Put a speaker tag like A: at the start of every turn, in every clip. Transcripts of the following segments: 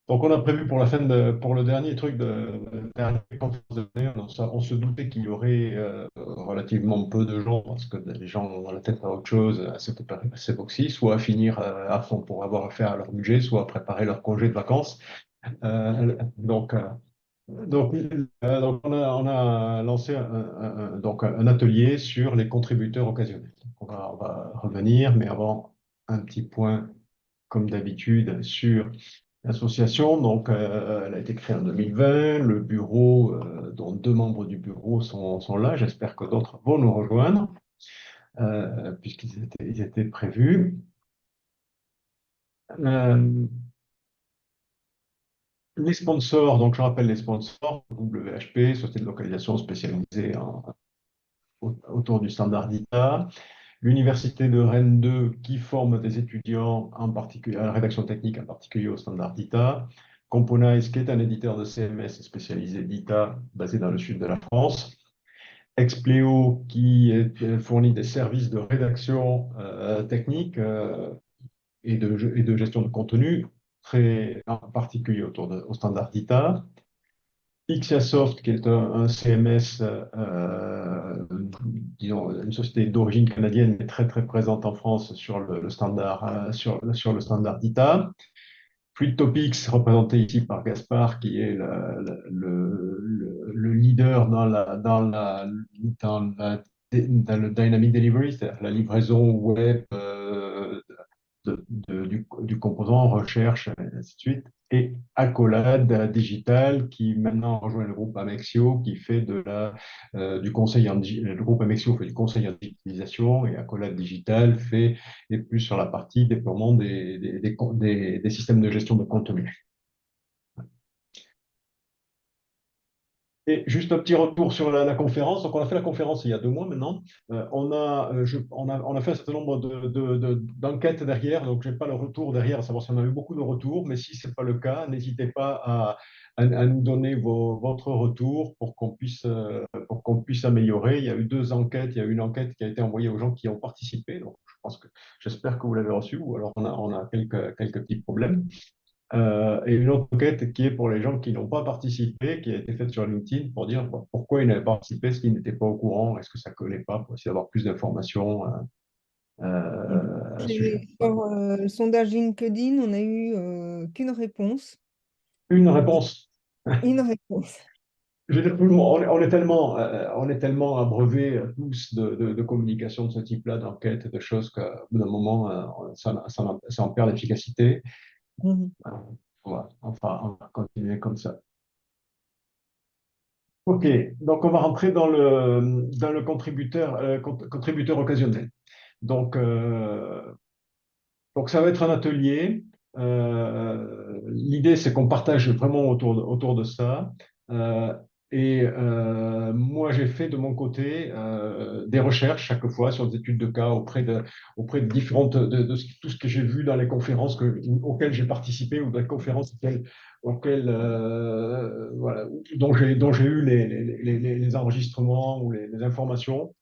A: Donc, on a prévu pour pour le dernier truc de dernière conférence de l'année, on se doutait qu'il y aurait relativement peu de gens parce que les gens ont la tête à autre chose à cette époque-ci, soit à finir à fond pour avoir affaire à leur budget, soit à préparer leur congé de vacances. Euh, donc, euh, donc, on a lancé donc un atelier sur les contributeurs occasionnels. On va revenir, mais avant, un petit point, comme d'habitude, sur l'association. Donc, elle a été créée en 2020. Le bureau, dont deux membres du bureau sont là. J'espère que d'autres vont nous rejoindre, ils étaient prévus. Euh, les sponsors, donc je rappelle les sponsors, WHP, Société de localisation spécialisée autour du standard d'ITA. L'Université de Rennes 2 qui forme des étudiants en particulier à la rédaction technique, en particulier au standard d'ITA. Componize, qui est un éditeur de CMS spécialisé d'ITA, basé dans le sud de la France. Expleo, fournit des services de rédaction technique et de gestion de contenu, très en particulier au standard d'ITA. Ixiasoft, qui est un CMS, disons, une société d'origine canadienne, mais très très présente en France sur le standard, sur le standard d'ITA. Fluid Topics, représenté ici par Gaspard, qui est le leader dans le Dynamic Delivery, c'est-à-dire la livraison web du composant, recherche, et ainsi de suite. Et Accolade Digital, qui maintenant rejoint le groupe Amexio, qui fait du conseil le groupe Amexio fait du conseil en digitalisation et Accolade Digital est plus sur la partie déploiement des systèmes de gestion de contenu. Et juste un petit retour sur la conférence. Donc, on a fait la conférence il y a 2 mois maintenant. On a fait un certain nombre d'enquêtes derrière. Donc, je n'ai pas le retour derrière, à savoir si on a eu beaucoup de retours. Mais si ce n'est pas le cas, n'hésitez pas à nous donner votre retour pour qu'on puisse améliorer. Il y a eu 2 enquêtes. Il y a eu une enquête qui a été envoyée aux gens qui ont participé. Donc, j'espère que vous l'avez reçue. Ou alors, on a quelques petits problèmes. Et une autre enquête qui est pour les gens qui n'ont pas participé, qui a été faite sur LinkedIn pour dire pourquoi ils n'avaient pas participé, est-ce qu'ils n'étaient pas au courant, est-ce que ça ne collait pas, pour essayer d'avoir plus d'informations à ce sujet. Voilà.
B: Sur le sondage LinkedIn, on n'a eu qu'une réponse.
A: Une réponse.
B: Une réponse.
A: Je veux dire, on est tellement abreuvés tous de communication de ce type-là, d'enquête, de choses qu'au bout d'un moment, ça en perd l'efficacité.
B: Mhm.
A: On va continuer comme ça. OK, donc on va rentrer dans le contributeur occasionnel. Donc, donc ça va être un atelier. L'idée, c'est qu'on partage vraiment autour de ça. Euh, Moi, j'ai fait de mon côté des recherches chaque fois sur des études de cas auprès de tout ce que j'ai vu dans les conférences auxquelles j'ai participé ou dans les conférences voilà, dont j'ai eu les enregistrements ou les informations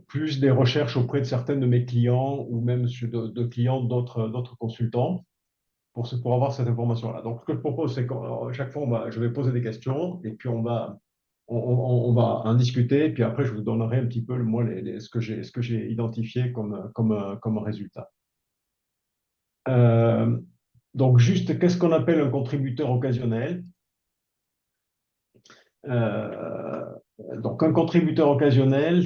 A: plus des recherches auprès de certains de mes clients ou même de clients d'autres consultants pour avoir cette information-là. Donc, ce que je propose, c'est qu'à chaque fois, je vais poser des questions et puis on va en discuter. Et puis après, je vous donnerai un petit peu, moi, ce que j'ai identifié comme résultat. Euh, donc, juste, qu'est-ce qu'on appelle un contributeur occasionnel? Euh, donc, un contributeur occasionnel,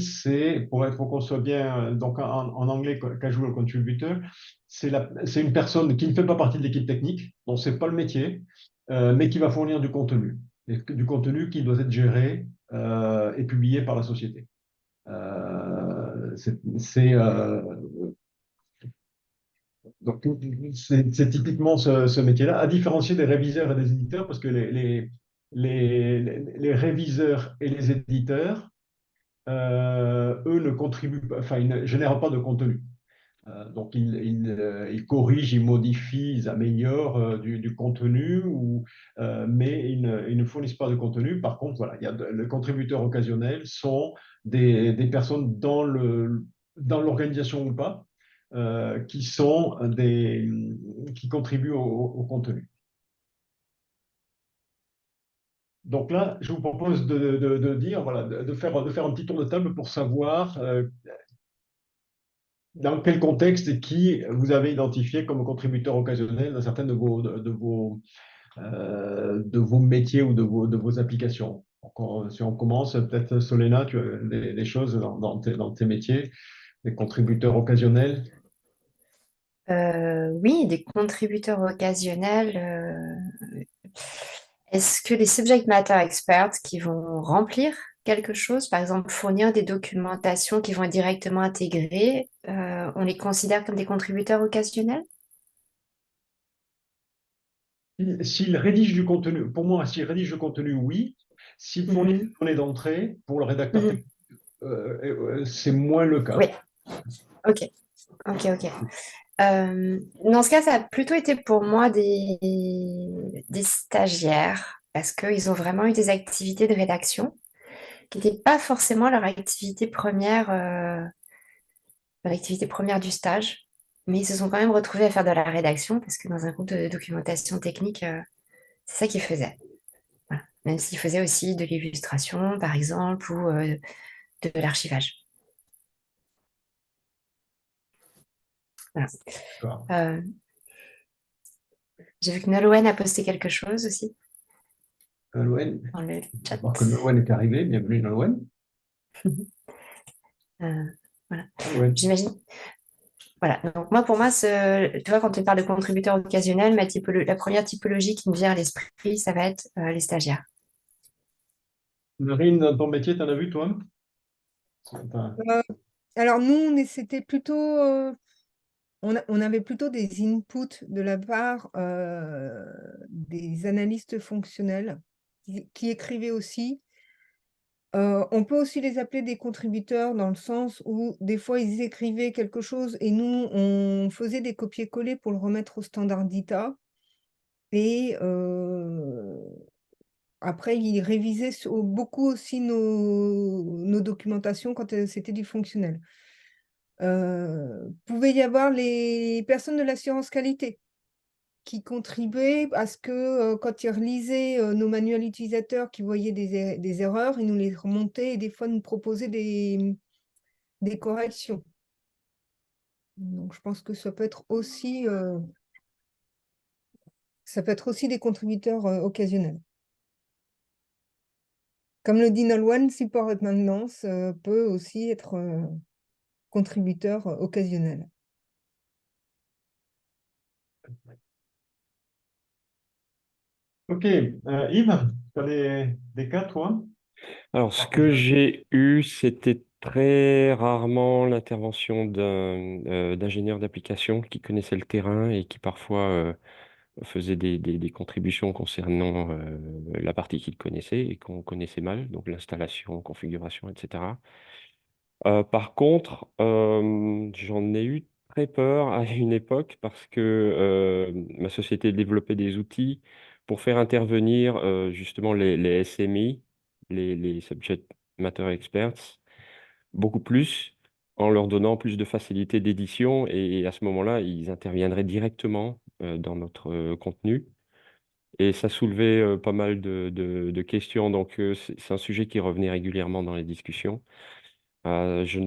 A: pour qu'on soit bien, donc en anglais, casual contributor, c'est une personne qui ne fait pas partie de l'équipe technique, dont c'est pas le métier, mais qui va fournir du contenu, du contenu qui doit être géré et publié par la société. C'est donc c'est typiquement ce métier-là, à différencier des réviseurs et des éditeurs, parce que les réviseurs et les éditeurs, eux ne contribuent pas, enfin, ils ne génèrent pas de contenu. Donc, ils corrigent, ils modifient, ils améliorent du contenu, mais ils ne fournissent pas de contenu. Par contre, voilà, les contributeurs occasionnels sont des personnes dans l'organisation ou pas, qui contribuent au contenu. Donc là, je vous propose de dire, voilà, de faire un petit tour de table pour savoir dans quel contexte et qui vous avez identifié comme contributeur occasionnel dans certaines de vos métiers ou de vos applications. Si on commence, peut-être Solena, tu as des choses dans tes métiers, des contributeurs occasionnels.
C: Oui, des contributeurs occasionnels. Est-ce que les subject matter experts qui vont remplir quelque chose, par exemple fournir des documentations qui vont être directement intégrées, on les considère comme des contributeurs occasionnels?
A: S'ils rédigent du contenu, pour moi, s'ils rédigent du contenu, oui. S'ils fournissent des
C: Mhm.
A: données d'entrée, pour le rédacteur
C: Mhm.
A: technique, c'est moins le
C: Oui,
A: cas.
C: ok, ok, ok. Dans ce cas, ça a plutôt été pour moi des stagiaires, parce qu'ils ont vraiment eu des activités de rédaction qui n'étaient pas forcément leur activité première du stage, mais ils se sont quand même retrouvés à faire de la rédaction, parce que dans un groupe de documentation technique, c'est ça qu'ils faisaient. Voilà. Même s'ils faisaient aussi de l'illustration, par exemple, ou de l'archivage. Voilà.
A: D'accord.
C: Euh, j'ai vu que Nolwenn a posté quelque chose aussi
A: Nolwenn,
C: dans le
A: je
C: chat.
A: vois que Nolwenn est arrivée. Bienvenue, Nolwenn.
C: Euh, voilà.
A: Nolwenn.
C: J'imagine. Voilà. Donc moi, pour moi, tu vois, quand tu parles de contributeurs occasionnels, la première typologie qui me vient à l'esprit, ça va être les stagiaires.
A: Marine, dans ton métier, tu en as vu, toi? Enfin,
B: Euh, alors nous, c'était plutôt, on avait plutôt des inputs de la part des analystes fonctionnels qui écrivaient aussi. On peut aussi les appeler des contributeurs dans le sens où des fois ils écrivaient quelque chose et nous on faisait des copier-coller pour le remettre au standard d'ITA et après ils révisaient beaucoup aussi nos documentations quand c'était du fonctionnel. Pouvait y avoir les personnes de l'assurance qualité qui contribuaient à ce que quand ils relisaient nos manuels utilisateurs, qui voyaient des erreurs, ils nous les remontaient et des fois nous proposaient des corrections. Donc je pense que ça peut être aussi des contributeurs occasionnels. Comme le dit Nolwenn, support et maintenance peut aussi être contributeur occasionnel.
A: ok. Yves, tu as des cas, toi?
D: Alors, ce que j'ai eu, c'était très rarement l'intervention d'ingénieurs d'application qui connaissaient le terrain et qui parfois faisaient des contributions concernant la partie qu'ils connaissaient et qu'on connaissait mal, donc l'installation, configuration, etc. Par contre, j'en ai eu très peur à une époque parce que ma société développait des outils pour faire intervenir justement les SMI, les Subject Matter Experts, beaucoup plus, en leur donnant plus de facilité d'édition. Et à ce moment-là, ils interviendraient directement dans notre contenu. Et ça soulevait pas mal de questions. Donc, c'est un sujet qui revenait régulièrement dans les discussions. Je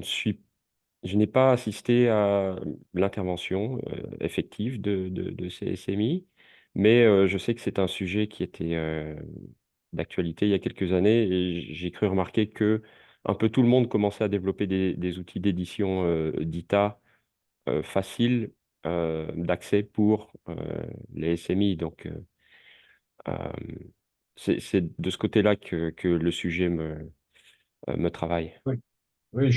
D: n'ai pas assisté à l'intervention effective de ces SMI, mais je sais que c'est un sujet qui était d'actualité il y a quelques années et j'ai cru remarquer que un peu tout le monde commençait à développer des outils d'édition d'ITA faciles d'accès pour les SMI. Donc, euh, c'est de ce côté-là que le sujet me travaille.
A: Oui, oui,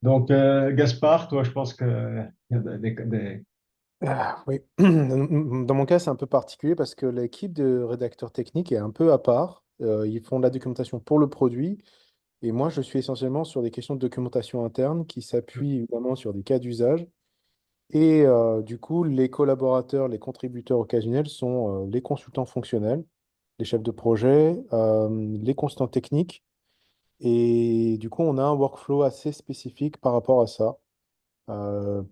A: donc, Gaspard, toi, je pense que il y a
E: Ah, oui, dans mon cas, c'est un peu particulier parce que l'équipe de rédacteurs techniques est un peu à part. Ils font de la documentation pour le produit et moi, je suis essentiellement sur des questions de documentation interne qui s'appuient évidemment sur des cas d'usage. Et du coup, les collaborateurs, les contributeurs occasionnels sont les consultants fonctionnels, les chefs de projet, les consultants techniques. Et du coup, on a un workflow assez spécifique par rapport à ça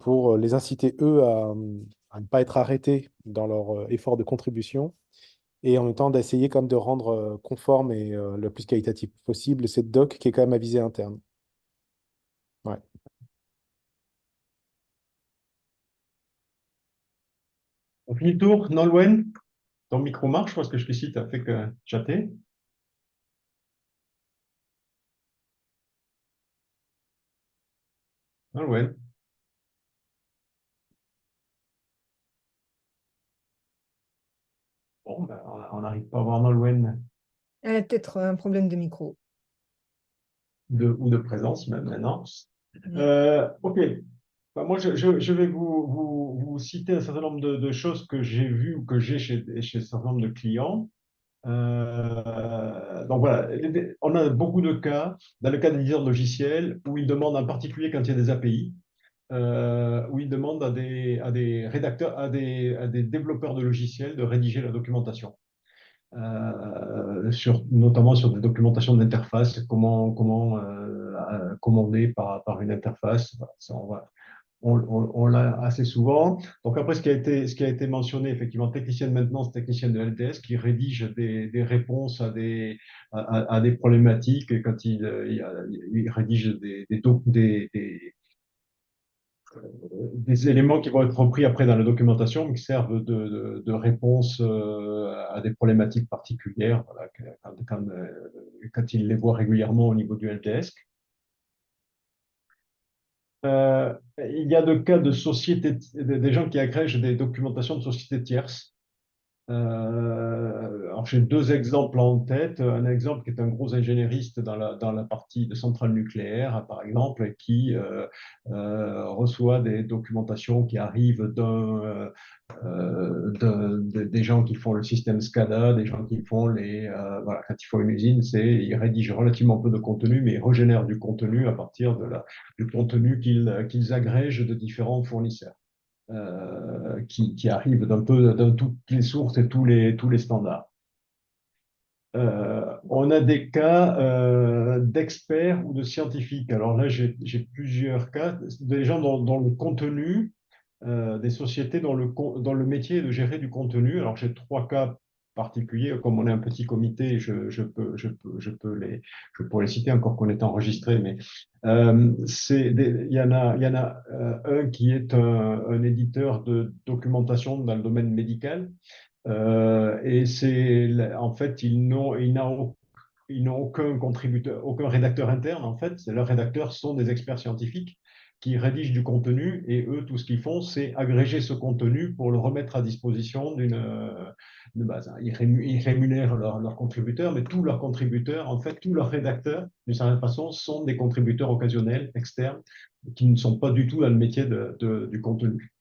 E: pour les inciter, eux, à ne pas être arrêtés dans leur effort de contribution et en même temps d'essayer quand même de rendre conforme et le plus qualitatif possible cette doc qui est quand même à visée interne. Ouais.
A: On finit le tour. Nolwenn, ton micro marche parce que jusqu'ici, tu as fait que chatter. Nolwenn. Bon, ben, on n'arrive pas à voir Nolwenn
B: Elle a peut-être un problème de micro.
A: ou de présence même maintenant.
B: Mm.
A: OK. Ben, moi, je vais vous citer un certain nombre de choses que j'ai vues ou que j'ai chez un certain nombre de clients. Donc voilà, on a beaucoup de cas, dans le cas des éditeurs de logiciels, où ils demandent en particulier quand il y a des API, où ils demandent à des rédacteurs, à des développeurs de logiciels de rédiger la documentation. Notamment sur des documentations d'interface, comment commander par une interface. Voilà, ça, on l'a assez souvent. Donc après, ce qui a été mentionné, effectivement, technicien de maintenance, technicien de LTS, qui rédige des réponses à des problématiques, et quand il rédige des éléments qui vont être repris après dans la documentation, mais qui servent de réponse à des problématiques particulières, voilà, quand il les voit régulièrement au niveau du LTS. Il y a des cas de sociétés, des gens qui agrègent des documentations de sociétés tierces. Alors j'ai deux exemples en tête. Un exemple qui est un gros ingénieriste dans la partie de centrale nucléaire, par exemple, qui reçoit des documentations qui arrivent des gens qui font le système SCADA, des gens qui font voilà, quand il faut une usine, ils rédigent relativement peu de contenu, mais ils régénèrent du contenu à partir du contenu qu'ils agrègent de différents fournisseurs. Qui arrivent d'un peu de toutes les sources et tous les standards. On a des cas d'experts ou de scientifiques. Alors là, j'ai plusieurs cas, des gens dans le contenu, des sociétés dans le métier de gérer du contenu. Alors j'ai trois cas particuliers. Comme on est un petit comité, je pourrais les citer encore qu'on est enregistré, mais il y en a un qui est un éditeur de documentation dans le domaine médical. Et en fait, ils n'ont aucun contributeur, aucun rédacteur interne, en fait. Leurs rédacteurs sont des experts scientifiques qui rédigent du contenu et eux, tout ce qu'ils font, c'est agréger ce contenu pour le remettre à disposition de base. Ils rémunèrent leurs contributeurs, mais tous leurs contributeurs, en fait, tous leurs rédacteurs, d'une certaine façon, sont des contributeurs occasionnels, externes, qui ne sont pas du tout dans le métier du contenu.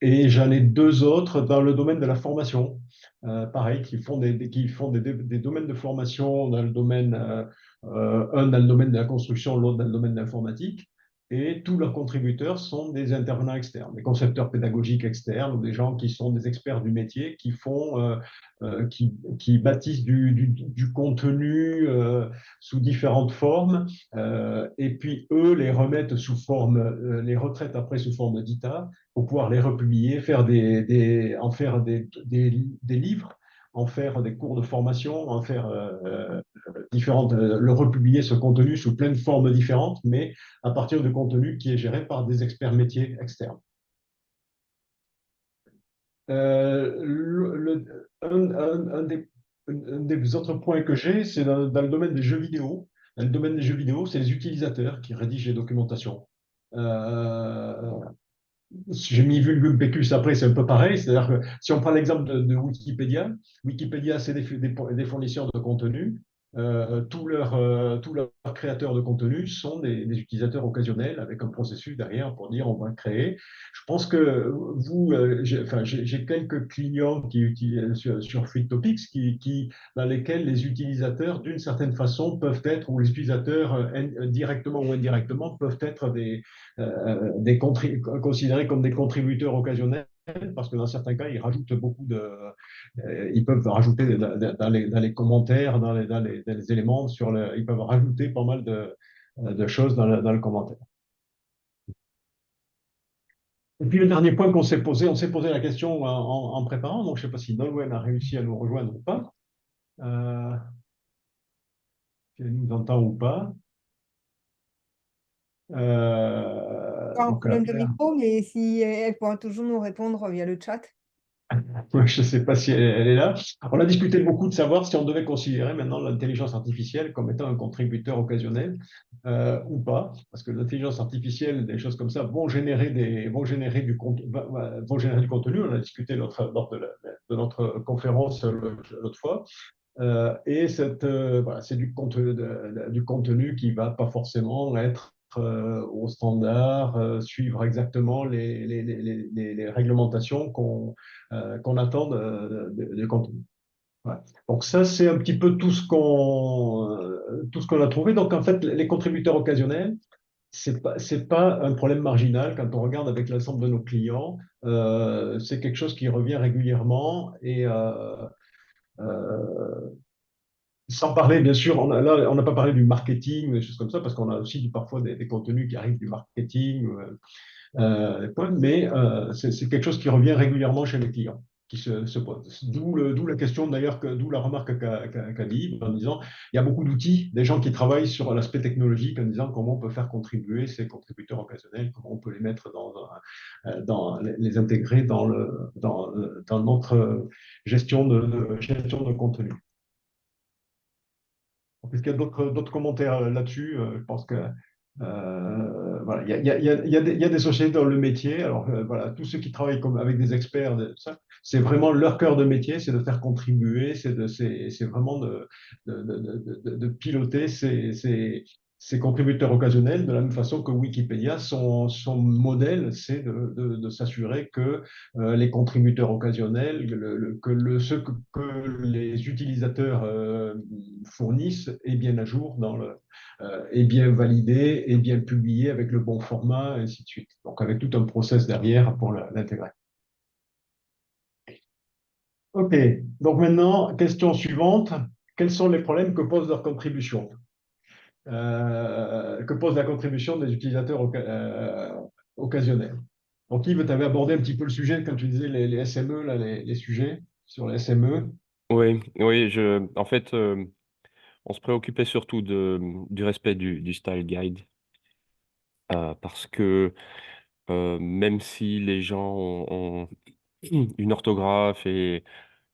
A: Et j'en ai deux autres dans le domaine de la formation, pareil, qui font des domaines de formation dans le domaine, un dans le domaine de la construction, l'autre dans le domaine de l'informatique. Et tous leurs contributeurs sont des intervenants externes, des concepteurs pédagogiques externes, ou des gens qui sont des experts du métier, qui bâtissent du contenu sous différentes formes, et puis eux les remettent les retraitent après sous forme d'ITA pour pouvoir les republier, en faire des livres, en faire des cours de formation, en faire le republier ce contenu sous plein de formes différentes, mais à partir de contenu qui est géré par des experts métiers externes. Un des autres points que j'ai, c'est dans le domaine des jeux vidéo. Dans le domaine des jeux vidéo, c'est les utilisateurs qui rédigent les documentations. J'ai mis Vulgum Pecus après, c'est un peu pareil. C'est-à-dire que si on prend l'exemple de Wikipédia, Wikipédia, c'est des fournisseurs de contenu. Tous leurs créateurs de contenu sont des utilisateurs occasionnels avec un processus derrière pour dire on va créer. Je pense que j'ai quelques clients qui utilisent sur Free Topics dans lesquels les utilisateurs, d'une certaine façon, peuvent être, ou les utilisateurs directement ou indirectement, peuvent être considérés comme des contributeurs occasionnels parce que dans certains cas, ils peuvent rajouter dans les commentaires, dans les éléments, ils peuvent rajouter pas mal de choses dans le commentaire. Et puis le dernier point qu'on s'est posé, on s'est posé la question en préparant, donc je ne sais pas si Nolwenn a réussi à nous rejoindre ou pas, si elle nous entend ou pas.
B: Pas un
A: Donc,
B: problème de micro, mais si elle pourra toujours nous répondre via le chat.
A: je ne sais pas si elle est là. On a discuté beaucoup de savoir si on devait considérer maintenant l'intelligence artificielle comme étant un contributeur occasionnel ou pas, parce que l'intelligence artificielle, des choses comme ça, vont générer vont générer du contenu. On a discuté lors de notre conférence l'autre fois. Et voilà, c'est du contenu qui ne va pas forcément être au standard, suivre exactement les réglementations qu'on attend de contenu. Ouais. Donc ça, c'est un petit peu tout ce qu'on a trouvé. Donc en fait, les contributeurs occasionnels, c'est pas un problème marginal quand on regarde avec l'ensemble de nos clients. C'est quelque chose qui revient régulièrement et euh, sans parler, bien sûr, là, on n'a pas parlé du marketing, des choses comme ça, parce qu'on a aussi parfois des contenus qui arrivent du marketing, mais c'est quelque chose qui revient régulièrement chez les clients, qui se pose. D'où la question d'ailleurs, d'où la remarque qu'a dit, en disant, il y a beaucoup d'outils, des gens qui travaillent sur l'aspect technologique, en disant comment on peut faire contribuer ces contributeurs occasionnels, comment on peut les mettre les intégrer dans notre gestion de contenu. Est-ce qu'il y a d'autres commentaires là-dessus? Je pense que voilà, il y a des sociétés dans le métier. Alors voilà, tous ceux qui travaillent avec des experts, c'est vraiment leur cœur de métier, c'est de faire contribuer, c'est vraiment de piloter ces contributeurs occasionnels de la même façon que Wikipédia, son modèle, c'est de s'assurer que les contributeurs occasionnels, ce que les utilisateurs fournissent est bien à jour est bien validé, est bien publié avec le bon format, et ainsi de suite. Donc avec tout un process derrière pour l'intégrer. OK, donc maintenant, question suivante. Quels sont les problèmes que pose leur contribution que pose la contribution des utilisateurs occasionnels? Donc Yves, tu avais abordé un petit peu le sujet quand tu disais les SME, là, les sujets sur les SME.
D: Oui, oui, en fait, on se préoccupait surtout du respect du style guide, parce que même si les gens ont une orthographe et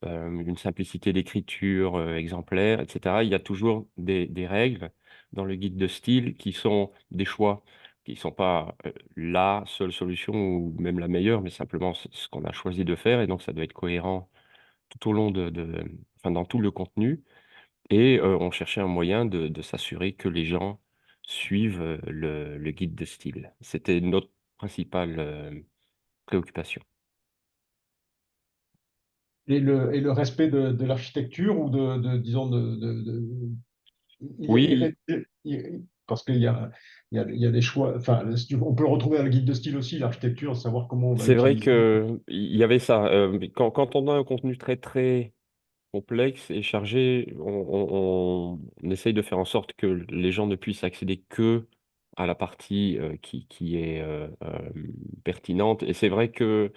D: une simplicité d'écriture exemplaire, etc., il y a toujours des règles dans le guide de style qui sont des choix, qui ne sont pas la seule solution ou même la meilleure, mais simplement ce qu'on a choisi de faire, et donc ça doit être cohérent tout au long enfin, dans tout le contenu. Et on cherchait un moyen de s'assurer que les gens suivent le guide de style. C'était notre principale préoccupation.
A: Et le respect de l'architecture ou disons,
D: Oui,
A: parce qu'il y a des choix. Enfin, on peut le retrouver dans le guide de style aussi, l'architecture, savoir comment on va
D: c'est vrai
A: l'utiliser.
D: que il y avait ça. Mais quand on a un contenu très très complexe et chargé, on essaye de faire en sorte que les gens ne puissent accéder que à la partie qui est pertinente. Et c'est vrai que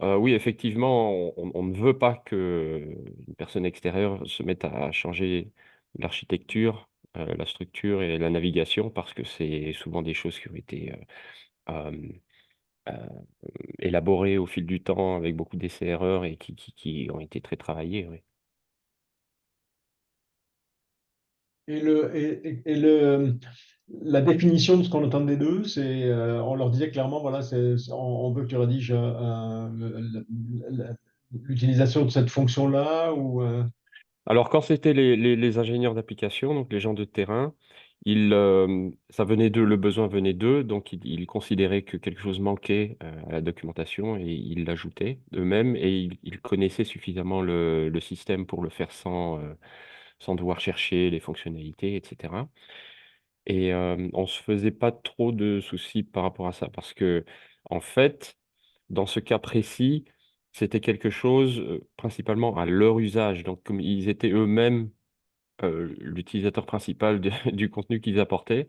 D: oui, effectivement, on ne veut pas que une personne extérieure se mette à changer l'architecture, la structure et la navigation parce que c'est souvent des choses qui ont été euh, euh, élaborées au fil du temps avec beaucoup d'essais-erreurs et qui ont été très travaillées. Oui.
A: La définition de ce qu'on attend des deux, on leur disait clairement, voilà, on veut que tu rédiges l'utilisation de cette fonction-là ou
D: Alors, quand c'était les ingénieurs d'application, donc les gens de terrain, ça venait d'eux, le besoin venait d'eux, donc ils considéraient que quelque chose manquait à la documentation et ils l'ajoutaient eux-mêmes et ils connaissaient suffisamment le système pour le faire sans devoir chercher les fonctionnalités, etc. Et on se faisait pas trop de soucis par rapport à ça parce que, en fait, dans ce cas précis, c'était quelque chose principalement à leur usage. Donc, comme ils étaient eux-mêmes l'utilisateur principal du contenu qu'ils apportaient,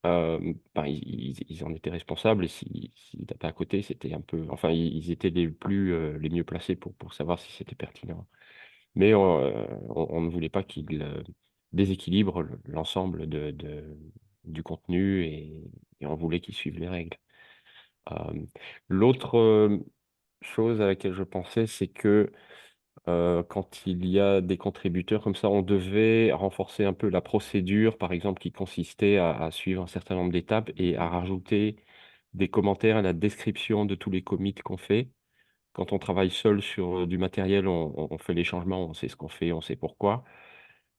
D: ben, ils en étaient responsables et s'ils tapaient à côté, c'était un peu. Enfin, ils étaient les mieux placés pour savoir si c'était pertinent. Mais on ne voulait pas qu'ils déséquilibrent l'ensemble du contenu et on voulait qu'ils suivent les règles. L'autre chose à laquelle je pensais, c'est que quand il y a des contributeurs comme ça, on devait renforcer un peu la procédure, par exemple, qui consistait à suivre un certain nombre d'étapes et à rajouter des commentaires à la description de tous les commits qu'on fait. Quand on travaille seul sur du matériel, on fait les changements, on sait ce qu'on fait, on sait pourquoi.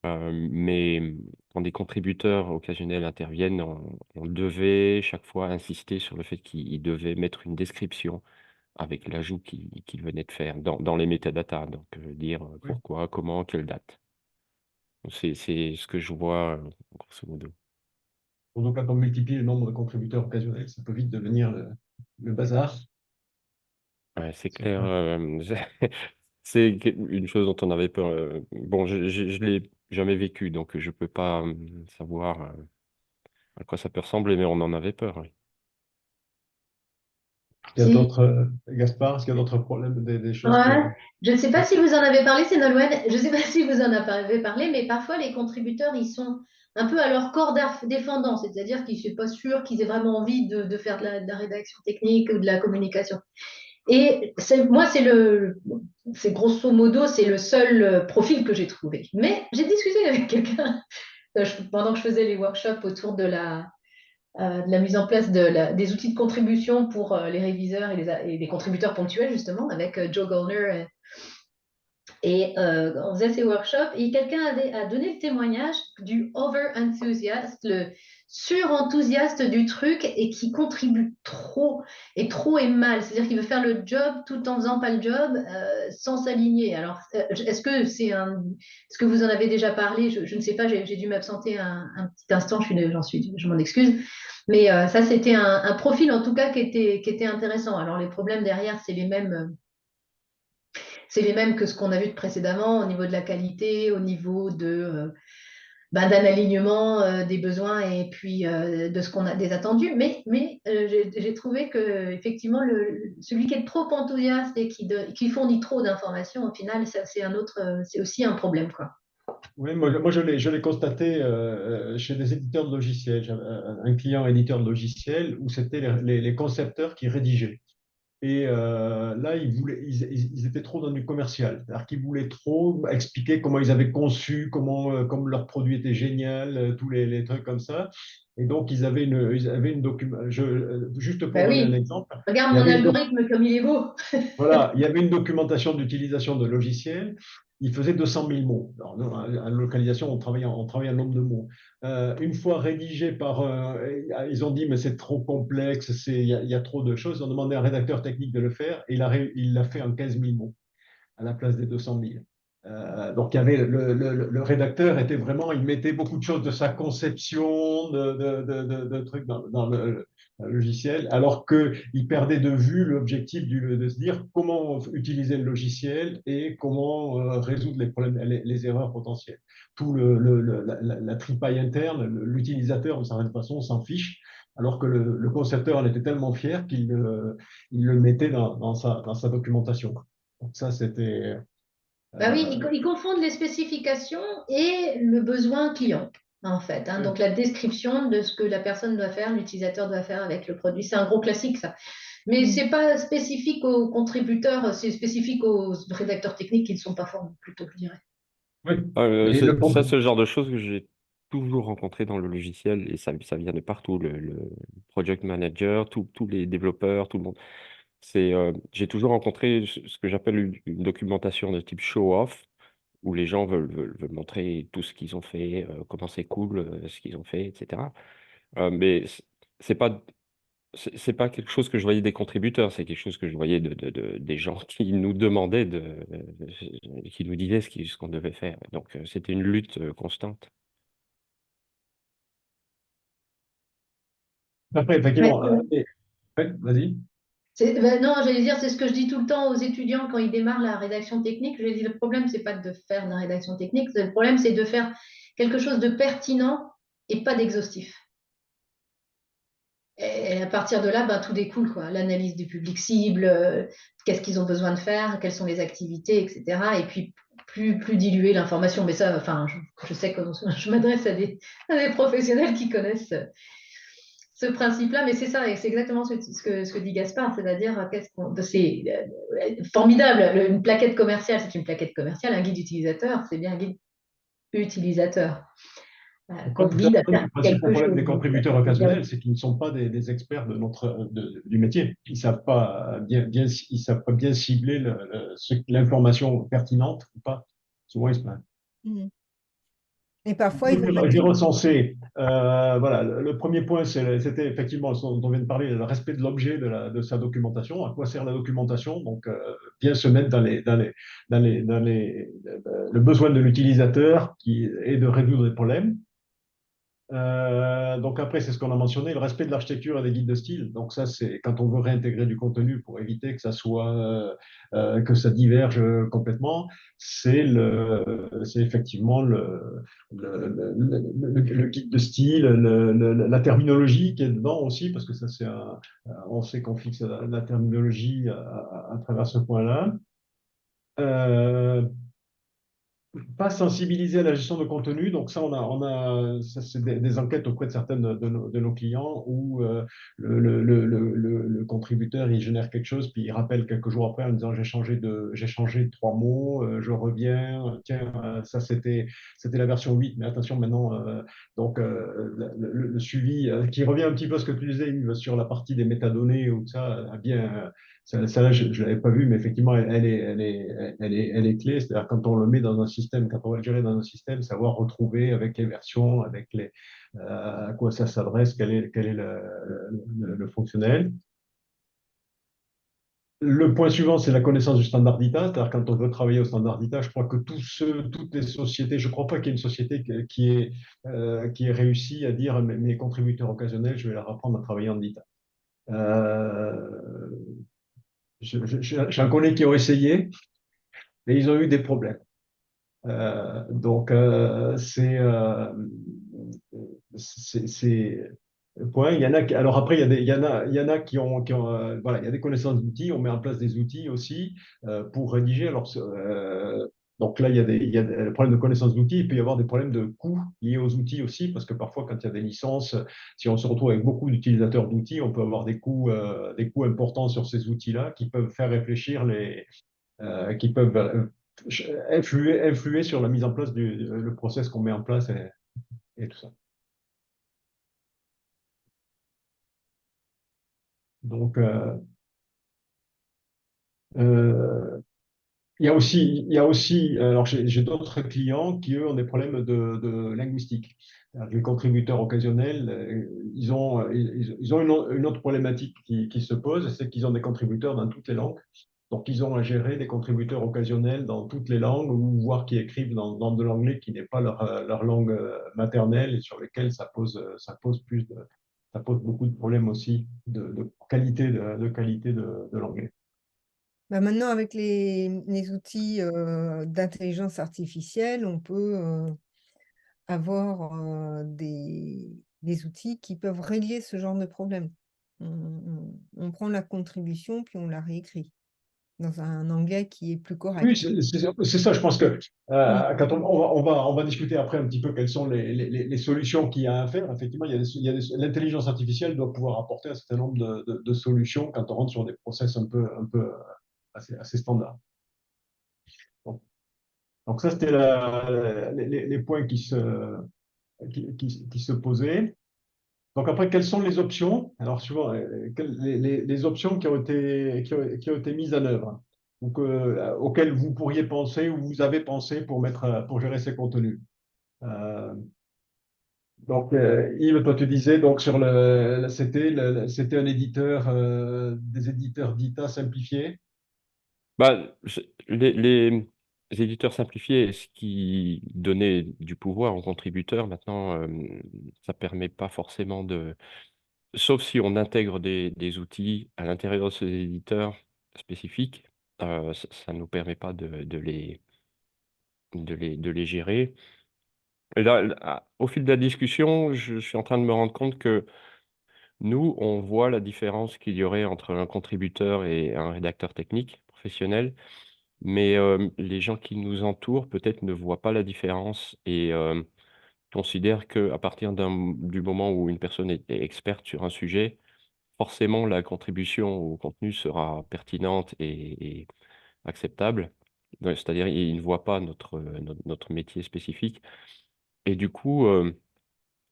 D: Mais quand des contributeurs occasionnels interviennent, on devait chaque fois insister sur le fait qu'ils devaient mettre une description avec l'ajout qu'ils venaient de faire dans les métadatas. Donc, dire
A: Oui.
D: pourquoi, comment, quelle date. C'est ce que je vois, grosso modo.
A: Donc, quand on multiplie le nombre de contributeurs occasionnels, ça peut vite devenir le bazar.
D: Ouais, c'est
A: Sur
D: clair. C'est une chose dont on avait peur. Bon, je l'ai jamais vécu, donc je peux pas savoir à quoi ça peut ressembler, mais on en avait peur. Oui.
A: Il y a
F: Si.
A: d'autres, Gaspard, est-ce qu'il y a d'autres problèmes, des choses
F: Ouais.
A: que...
F: Je ne sais pas si vous en avez parlé, c'est Nolwenn. Je ne sais pas si vous en avez parlé, mais parfois les contributeurs, ils sont un peu à leur corps défendant, c'est-à-dire qu'ils ne sont pas sûrs qu'ils aient vraiment envie de faire de la rédaction technique ou de la communication. Et moi, c'est grosso modo, c'est le seul profil que j'ai trouvé. Mais j'ai discuté avec quelqu'un pendant que je faisais les workshops autour de la mise en place des outils de contribution pour les réviseurs et les contributeurs ponctuels, justement, avec Joe Goldner. Et on faisait ces workshops et quelqu'un a donné le témoignage du over-enthusiast, le sur-enthousiaste du truc et qui contribue trop et trop et mal. C'est-à-dire qu'il veut faire le job tout en faisant pas le job sans s'aligner. Alors, est-ce que vous en avez déjà parlé? Je ne sais pas, j'ai dû m'absenter un petit instant, je m'en excuse. Mais ça, c'était un profil en tout cas qui était intéressant. Alors, les problèmes derrière, c'est les mêmes que ce qu'on a vu précédemment au niveau de la qualité, au niveau d'un alignement des besoins et puis de ce qu'on a des attendus. Mais j'ai trouvé que effectivement celui qui est trop enthousiaste et qui fournit trop d'informations, au final, c'est aussi un problème, quoi.
A: Oui, moi je l'ai constaté chez des éditeurs de logiciels. J'avais un client éditeur de logiciels où c'était les concepteurs qui rédigeaient. Et là, ils étaient trop dans du commercial. C'est-à-dire qu'ils voulaient trop expliquer comment ils avaient conçu, comme leur produit était génial, tous les trucs comme ça. Et donc, ils avaient une juste pour
F: Ben
A: donner un
F: oui,
A: exemple,
F: regarde
A: il y
F: mon
A: avait
F: algorithme comme il est beau.
A: voilà, il y avait une documentation d'utilisation de logiciels. Il faisait 200 000 mots. Alors, nous, à la localisation, on travaille en nombre de mots. Une fois rédigé ils ont dit, mais c'est trop complexe, il y a trop de choses. Ils ont demandé à un rédacteur technique de le faire et il l'a fait en 15 000 mots à la place des 200 000. Donc, il y avait le rédacteur était vraiment, il mettait beaucoup de choses de sa conception de trucs dans le logiciel, alors qu'il perdait de vue l'objectif de se dire comment utiliser le logiciel et comment résoudre les problèmes, les erreurs potentielles. Tout la tripaille interne, l'utilisateur, de certaine façon, s'en fiche, alors que le concepteur en était tellement fier il le mettait dans sa documentation. Donc ça, c'était...
F: Ben oui,
A: euh,
F: ils confondent les spécifications et le besoin client, en fait, hein. Donc, la description de ce que la personne doit faire, l'utilisateur doit faire avec le produit. C'est un gros classique, ça. Mais ce n'est pas spécifique aux contributeurs, c'est spécifique aux rédacteurs techniques qui ne sont pas formés, plutôt, je dirais.
A: oui.
D: C'est
A: Le
D: ça,
A: problème,
D: c'est le genre de choses que j'ai toujours rencontré dans le logiciel et ça vient de partout. Le project manager, tous les développeurs, tout le monde. J'ai toujours rencontré ce que j'appelle une documentation de type show-off, où les gens veulent montrer tout ce qu'ils ont fait, comment c'est cool, ce qu'ils ont fait, etc. Mais c'est pas, c'est pas quelque chose que je voyais des contributeurs, c'est quelque chose que je voyais des gens qui nous demandaient, qui nous disaient ce qu'on devait faire. Donc, c'était une lutte constante.
A: après,
F: Ouais.
A: effectivement, ouais, vas-y.
F: Non, j'allais dire, c'est ce que je dis tout le temps aux étudiants quand ils démarrent la rédaction technique. Je leur dis, le problème, c'est pas de faire de la rédaction technique, le problème, c'est de faire quelque chose de pertinent et pas d'exhaustif. Et à partir de là, ben, tout découle, quoi. L'analyse du public cible, qu'est-ce qu'ils ont besoin de faire, quelles sont les activités, etc. Et puis, plus diluer l'information. Mais ça, enfin, je sais que je m'adresse à des professionnels qui connaissent ce principe-là, mais c'est ça, et c'est exactement ce que dit Gaspard, c'est-à-dire c'est formidable. Une plaquette commerciale, c'est une plaquette commerciale, un guide utilisateur, c'est bien un guide utilisateur qu'on
A: Comme
F: guide à
A: le
F: faire
A: principal
F: quelque
A: problème
F: chose.
A: des
F: Donc,
A: contributeurs occasionnels, c'est qu'ils ne sont pas des experts du métier. Ils ils savent pas bien cibler l'information pertinente ou pas. Souvent, ils se plaignent.
B: Mhm. Et parfois,
A: Moi,
B: ils ont
A: j'ai
B: mal.
A: recensé, voilà, le premier point, c'était effectivement ce dont on vient de parler, le respect de l'objet de sa documentation. À quoi sert la documentation? Donc, bien se mettre le besoin de l'utilisateur qui est de résoudre des problèmes. Donc après, c'est ce qu'on a mentionné, le respect de l'architecture et des guides de style. Donc ça, c'est quand on veut réintégrer du contenu pour éviter que ça soit que ça diverge complètement. C'est effectivement le guide de style, la terminologie qui est dedans aussi, parce que ça on sait qu'on fixe la terminologie à travers ce point-là. Euh, Pas sensibilisé à la gestion de contenu. Donc ça, ça, c'est des enquêtes auprès de certains de nos clients où le contributeur, il génère quelque chose, puis il rappelle quelques jours après en disant j'ai changé de 3 mots, je reviens, tiens, ça c'était la version 8, mais attention maintenant, donc le suivi qui revient un petit peu à ce que tu disais, Yves, sur la partie des métadonnées ou ça, a bien celle-là, je ne l'avais pas vue, mais effectivement, elle est clé. C'est-à-dire quand on le met dans un système, quand on va le gérer dans un système, savoir retrouver avec les versions, à quoi ça s'adresse, quel est le fonctionnel. Le point suivant, c'est la connaissance du standard d'ITA. C'est-à-dire quand on veut travailler au standard d'ITA, je crois que toutes les sociétés, je ne crois pas qu'il y ait une société qui ait réussi à dire mes contributeurs occasionnels, je vais leur apprendre à travailler en DITA. J'en connais qui ont essayé, mais ils ont eu des problèmes. Donc, c'est point. Il y en a, alors après, il y en a voilà, il y a des connaissances d'outils. On met en place des outils aussi pour rédiger. Donc là, il y a des problèmes de connaissance d'outils. Il peut y avoir des problèmes de coûts liés aux outils aussi, parce que parfois, quand il y a des licences, si on se retrouve avec beaucoup d'utilisateurs d'outils, on peut avoir des coûts importants sur ces outils-là qui peuvent faire réfléchir qui peuvent influer sur la mise en place le process qu'on met en place et tout ça. Donc, il y a aussi alors j'ai d'autres clients qui, eux, ont des problèmes de linguistique. Les contributeurs occasionnels, ils ont une autre problématique qui se pose, c'est qu'ils ont des contributeurs dans toutes les langues. Donc, ils ont à gérer des contributeurs occasionnels dans toutes les langues, ou voire qui écrivent dans de l'anglais qui n'est pas leur langue maternelle et sur lesquels ça pose beaucoup de problèmes aussi de qualité de l'anglais.
B: Bah, maintenant, avec les outils d'intelligence artificielle, on peut avoir des outils qui peuvent régler ce genre de problème. On prend la contribution, puis on la réécrit dans un anglais qui est plus
A: Oui,
B: correct.
A: c'est ça. Je pense que quand on va discuter après un petit peu quelles sont les solutions qu'il y a à faire. Effectivement, l'intelligence artificielle doit pouvoir apporter un certain nombre de solutions quand on rentre sur des process un peu assez standards. Donc ça, c'était les points qui se posaient. Donc après, quelles sont les options? Alors souvent, les options qui ont été mises en œuvre, ou auxquelles vous pourriez penser ou vous avez pensé pour gérer ces contenus. Euh, donc, Yves, toi, tu disais donc c'était un éditeur, des éditeurs d'ITA simplifiés.
D: Bah, les éditeurs simplifiés, ce qui donnait du pouvoir aux contributeurs, maintenant, ça permet pas forcément de... Sauf si on intègre des outils à l'intérieur de ces éditeurs spécifiques, ça ne nous permet pas de les gérer. Et là, au fil de la discussion, je suis en train de me rendre compte que Nous, on voit la différence qu'il y aurait entre un contributeur et un rédacteur technique professionnel, mais les gens qui nous entourent peut-être ne voient pas la différence et considèrent qu'à partir du moment où une personne est experte sur un sujet, forcément la contribution au contenu sera pertinente et acceptable. Ouais, c'est-à-dire, ils ne voient pas notre métier spécifique. Et du coup,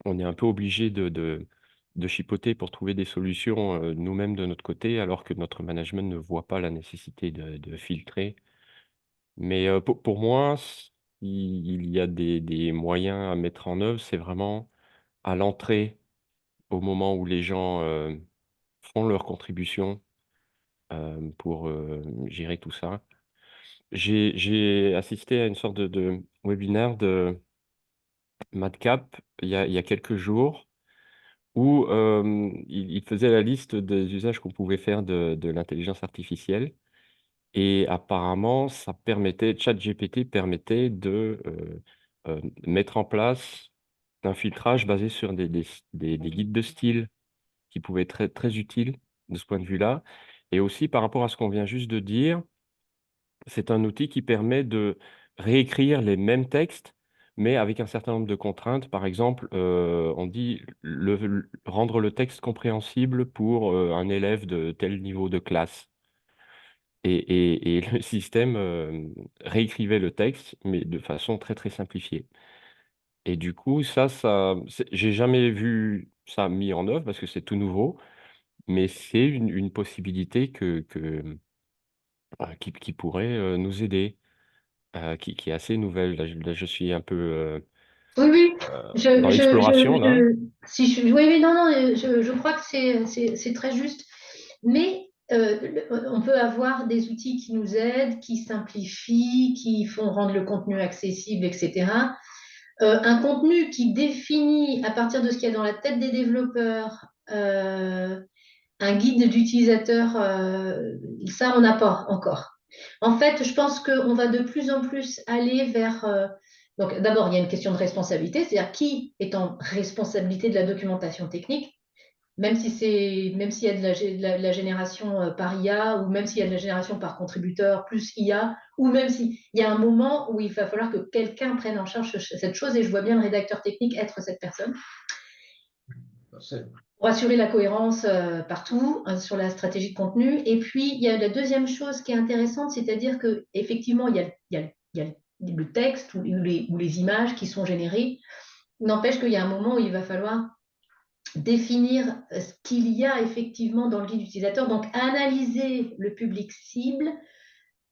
D: on est un peu obligé de chipoter pour trouver des solutions nous-mêmes de notre côté, alors que notre management ne voit pas la nécessité de filtrer. Mais pour moi, il y a des moyens à mettre en œuvre, c'est vraiment à l'entrée, au moment où les gens font leur contribution pour gérer tout ça. J'ai assisté à une sorte de webinaire de Madcap il y a quelques jours où il faisait la liste des usages qu'on pouvait faire de l'intelligence artificielle. Et apparemment, ChatGPT permettait de mettre en place un filtrage basé sur des guides de style qui pouvaient être très, très utiles de ce point de vue-là. Et aussi par rapport à ce qu'on vient juste de dire, c'est un outil qui permet de réécrire les mêmes textes, mais avec un certain nombre de contraintes. Par exemple, on dit rendre le texte compréhensible pour un élève de tel niveau de classe. Et le système réécrivait le texte, mais de façon très, très simplifiée. Et du coup, j'ai jamais vu ça mis en œuvre parce que c'est tout nouveau, mais c'est une possibilité qui pourrait nous aider. Qui est assez nouvelle. Là, je suis un peu
F: Oui, oui,
D: dans l'exploration, là.
F: oui, oui, non, non, je crois que c'est très juste. Mais on peut avoir des outils qui nous aident, qui simplifient, qui font rendre le contenu accessible, etc. Un contenu qui définit à partir de ce qu'il y a dans la tête des développeurs un guide d'utilisateur, ça, on n'a pas encore. En fait, je pense qu'on va de plus en plus aller vers... donc, d'abord, il y a une question de responsabilité, c'est-à-dire qui est en responsabilité de la documentation technique, même même s'il y a de la génération par IA, ou même s'il y a de la génération par contributeur plus IA, ou même s'il y a un moment où il va falloir que quelqu'un prenne en charge cette chose, et je vois bien le rédacteur technique être cette personne pour assurer la cohérence partout sur la stratégie de contenu. Et puis, il y a la deuxième chose qui est intéressante, c'est-à-dire qu'effectivement, il y a le texte ou les images qui sont générées. N'empêche qu'il y a un moment où il va falloir définir ce qu'il y a effectivement dans le guide utilisateur, donc analyser le public cible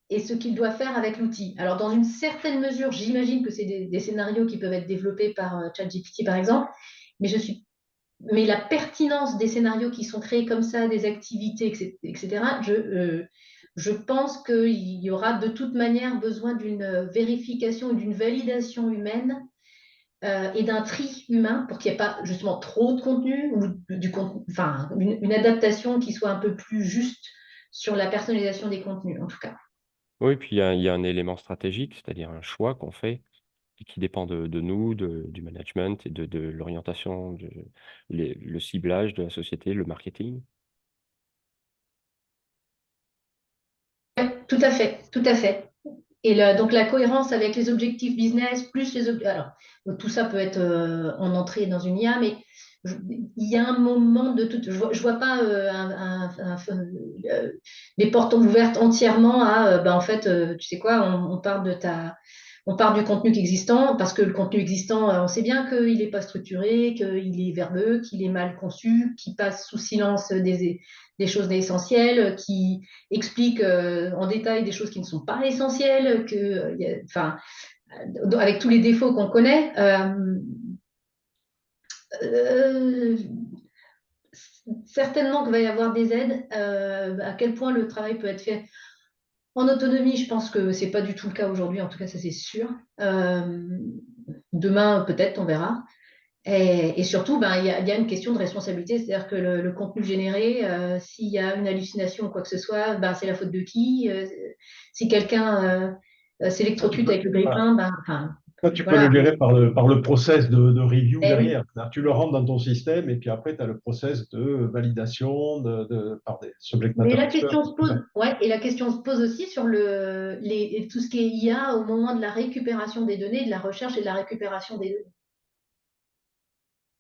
F: et ce qu'il doit faire avec l'outil. Alors, dans une certaine mesure, j'imagine que c'est des scénarios qui peuvent être développés par ChatGPT, par exemple, mais la pertinence des scénarios qui sont créés comme ça, des activités, etc., je pense qu'il y aura de toute manière besoin d'une vérification et d'une validation humaine et d'un tri humain pour qu'il n'y ait pas justement trop de contenu ou enfin, une adaptation qui soit un peu plus juste sur la personnalisation des contenus, en tout cas.
D: Oui, puis il y a un élément stratégique, c'est-à-dire un choix qu'on fait et qui dépend de nous, du management et de l'orientation, le ciblage de la société, le marketing.
F: Ouais, tout à fait, tout à fait. Et donc la cohérence avec les objectifs business, plus alors, tout ça peut être en entrée dans une IA, mais il y a un moment de tout. Je vois pas des portes ouvertes entièrement à, en fait, tu sais quoi, on part du contenu existant, parce que le contenu existant, on sait bien qu'il n'est pas structuré, qu'il est verbeux, qu'il est mal conçu, qu'il passe sous silence des choses essentielles, qui explique en détail des choses qui ne sont pas essentielles, enfin, avec tous les défauts qu'on connaît. Certainement qu'il va y avoir des aides. À quel point le travail peut être fait en autonomie, je pense que ce n'est pas du tout le cas aujourd'hui, en tout cas ça c'est sûr. Demain peut-être, on verra. Et surtout, il y a une question de responsabilité, c'est-à-dire que le contenu généré, s'il y a une hallucination ou quoi que ce soit, c'est la faute de qui? Si quelqu'un s'électrocute avec le grille-pain, enfin,
A: Toi, tu peux le
F: Voilà.
A: gérer par le process de review
F: Eh oui.
A: derrière. C'est-à-dire, tu le rentres dans ton système et puis après, tu as le process de validation par des subject
F: Mais
A: matter
F: la
A: experts.
F: question se pose, ouais, et la question se pose aussi sur tout ce qui est IA au moment de la récupération des données, de la recherche et de la récupération des données.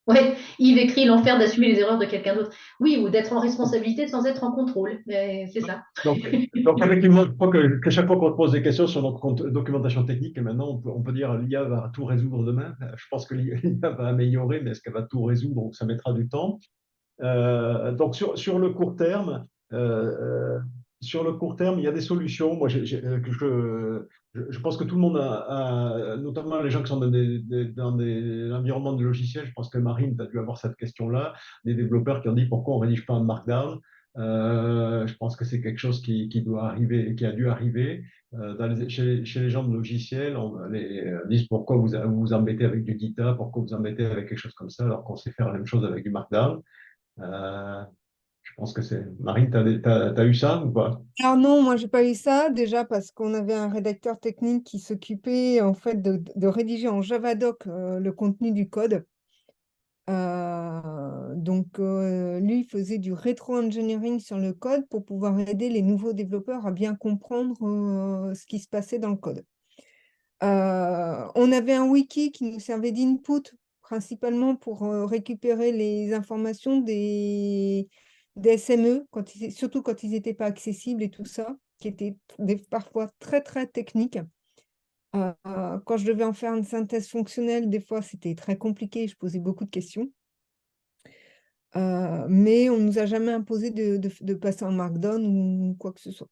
F: Ouais, Yves écrit l'enfer d'assumer les erreurs de quelqu'un d'autre. Oui, ou d'être en responsabilité sans être en contrôle. Mais c'est ça.
A: Donc, effectivement, je crois que chaque fois qu'on te pose des questions sur notre documentation technique, et maintenant, on peut dire l'IA va tout résoudre demain. Je pense que l'IA va améliorer, mais est-ce qu'elle va tout résoudre? Donc, ça mettra du temps. Donc sur le court terme, euh, il y a des solutions. Moi, je pense que tout le monde notamment les gens qui sont dans des environnements de logiciels, je pense que Marine, tu as dû avoir cette question-là, des développeurs qui ont dit pourquoi on ne rédige pas en Markdown. Je pense que c'est quelque chose qui doit arriver, qui a dû arriver. Chez les gens de logiciels, disent pourquoi vous embêtez avec du Gita, pourquoi vous embêtez avec quelque chose comme ça, alors qu'on sait faire la même chose avec du Markdown. Euh, je pense que c'est. Marine, t'as eu ça ou pas?
B: Alors non, moi j'ai pas eu ça, déjà parce qu'on avait un rédacteur technique qui s'occupait en fait de rédiger en Javadoc le contenu du code. Donc lui il faisait du rétro-engineering sur le code pour pouvoir aider les nouveaux développeurs à bien comprendre ce qui se passait dans le code. On avait un wiki qui nous servait d'input principalement pour récupérer les informations des SME, surtout quand ils n'étaient pas accessibles et tout ça, qui étaient parfois très très techniques. Quand je devais en faire une synthèse fonctionnelle, des fois c'était très compliqué, je posais beaucoup de questions. Mais on ne nous a jamais imposé de passer en Markdown ou quoi que ce soit.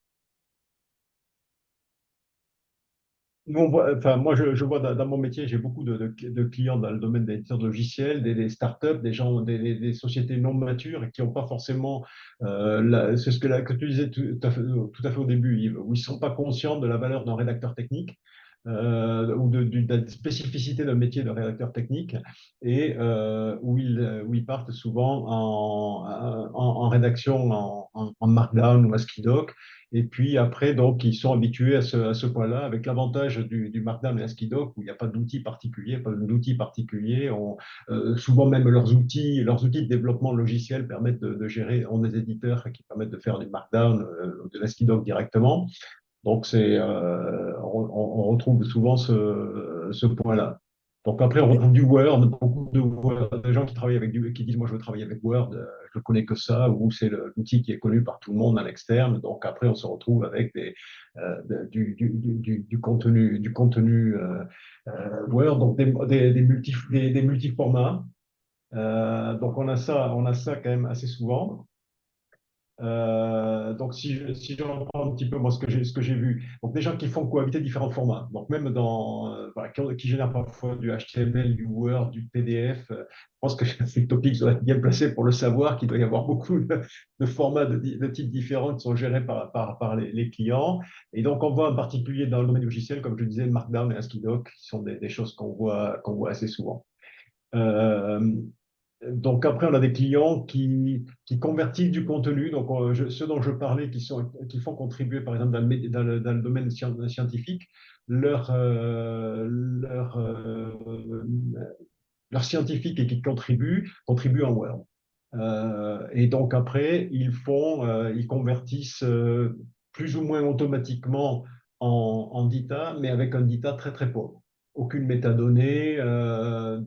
A: Enfin, moi, je vois dans mon métier, j'ai beaucoup de clients dans le domaine des éditeurs de logiciels, des startups, des gens, des sociétés non matures et qui n'ont pas forcément, c'est ce que tu disais tout à fait au début, Yves, où ils ne sont pas conscients de la valeur d'un rédacteur technique ou de la spécificité d'un métier de rédacteur technique et où ils partent souvent en rédaction en Markdown ou ASCII-Doc. Et puis après, donc, ils sont habitués à ce point-là, avec l'avantage du Markdown et ASCII-Doc, où il n'y a pas d'outils particuliers, souvent même leurs outils de développement logiciel permettent de gérer, ont des éditeurs qui permettent de faire du Markdown, de l'ASCII-Doc directement. Donc, on retrouve souvent ce point-là. Donc après, on retrouve du Word, beaucoup de Word, des gens qui travaillent qui disent, moi, je veux travailler avec Word, je ne connais que ça, ou c'est l'outil qui est connu par tout le monde à l'externe. Donc après, on se retrouve avec du contenu Word, donc des multiformats. Donc on a ça quand même assez souvent. Donc, si je reprends un petit peu moi ce que j'ai vu, donc des gens qui font cohabiter différents formats, donc même voilà, qui génèrent parfois du HTML, du Word, du PDF. Je pense que c'est topic doit être bien placé pour le savoir qu'il doit y avoir beaucoup de formats de types différents qui sont gérés par les clients. Et donc, on voit en particulier dans le domaine logiciel, comme je disais, Markdown et ASCII-Doc, qui sont des choses qu'on voit assez souvent. Euh, donc après, on a des clients qui convertissent du contenu. Donc ceux dont je parlais, qui font contribuer, par exemple, dans le domaine scientifique, leur, euh, leur, euh, leurs scientifiques et qui contribuent en Word. Et donc après, ils convertissent plus ou moins automatiquement en data, mais avec un data très très pauvre. Aucune métadonnée,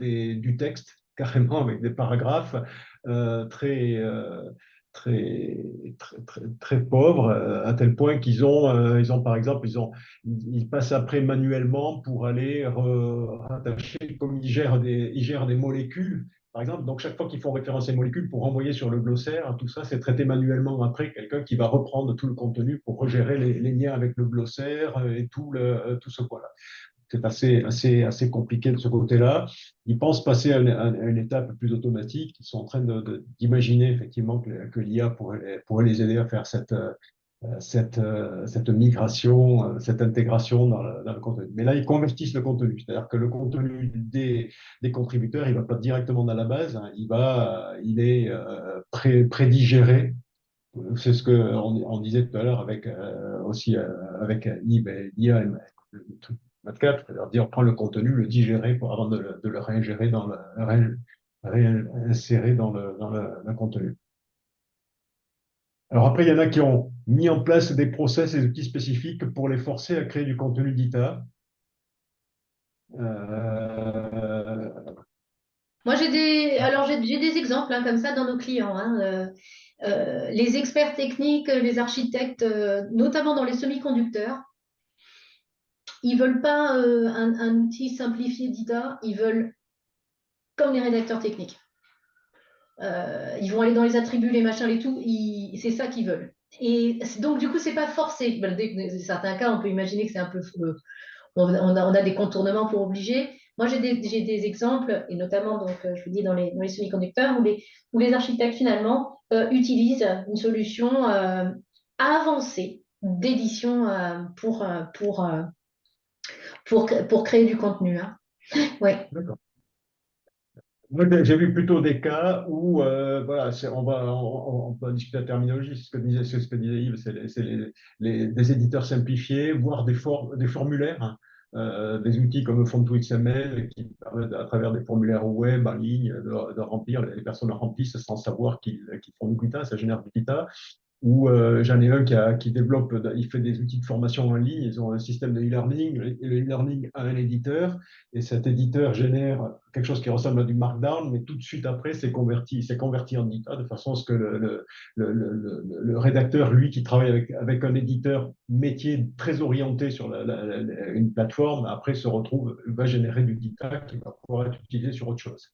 A: du texte carrément avec des paragraphes très, très pauvres, à tel point ils ont par exemple, ils passent après manuellement pour aller rattacher, comme ils gèrent des molécules, par exemple. Donc, chaque fois qu'ils font référence à une molécule pour renvoyer sur le glossaire, tout ça, c'est traité manuellement après quelqu'un qui va reprendre tout le contenu pour regérer les liens avec le glossaire et tout ce point-là. C'est assez compliqué de ce côté-là. Ils pensent passer à une étape plus automatique. Ils sont en train d'imaginer effectivement que l'IA pourrait les aider à faire cette migration, cette intégration dans le contenu. Mais là, ils convertissent le contenu. C'est-à-dire que le contenu des contributeurs, il ne va pas directement dans la base. Hein. Il est prédigéré. C'est ce qu'on disait tout à l'heure avec aussi avec Yves et l'IA, 24, c'est-à-dire prendre le contenu, le digérer avant de le réingérer réinsérer le contenu. Alors après, il y en a qui ont mis en place des process et des outils spécifiques pour les forcer à créer du contenu DITA.
F: Moi, j'ai des exemples comme ça dans nos clients. Les experts techniques, les architectes, notamment dans les semi-conducteurs, ils veulent pas un outil simplifié d'ITA, ils veulent comme les rédacteurs techniques. Ils vont aller dans les attributs, les machins, les tout, c'est ça qu'ils veulent. Et donc, du coup, c'est pas forcé. Dans certains cas, on peut imaginer que c'est un peu. On a des contournements pour obliger. Moi, j'ai des exemples, et notamment, donc, je vous dis, dans les semi-conducteurs, où les architectes, finalement, utilisent une solution avancée d'édition pour créer du contenu. Ouais.
A: D'accord. Moi, j'ai vu plutôt des cas où, voilà, on peut discuter de la terminologie, c'est ce que disait Yves, c'est des éditeurs simplifiés, voire des formulaires, hein, des outils comme Font2XML qui permettent, à travers des formulaires web en ligne, de remplir, les personnes remplissent sans savoir qu'ils font du guita, ça génère du guita. Ou j'en ai un qui développe, il fait des outils de formation en ligne, ils ont un système de e-learning, et le e-learning a un éditeur, et cet éditeur génère quelque chose qui ressemble à du Markdown, mais tout de suite après, c'est converti en DITA, de façon à ce que le rédacteur, lui, qui travaille avec un éditeur métier très orienté sur une plateforme, après va générer du DITA qui va pouvoir être utilisé sur autre chose.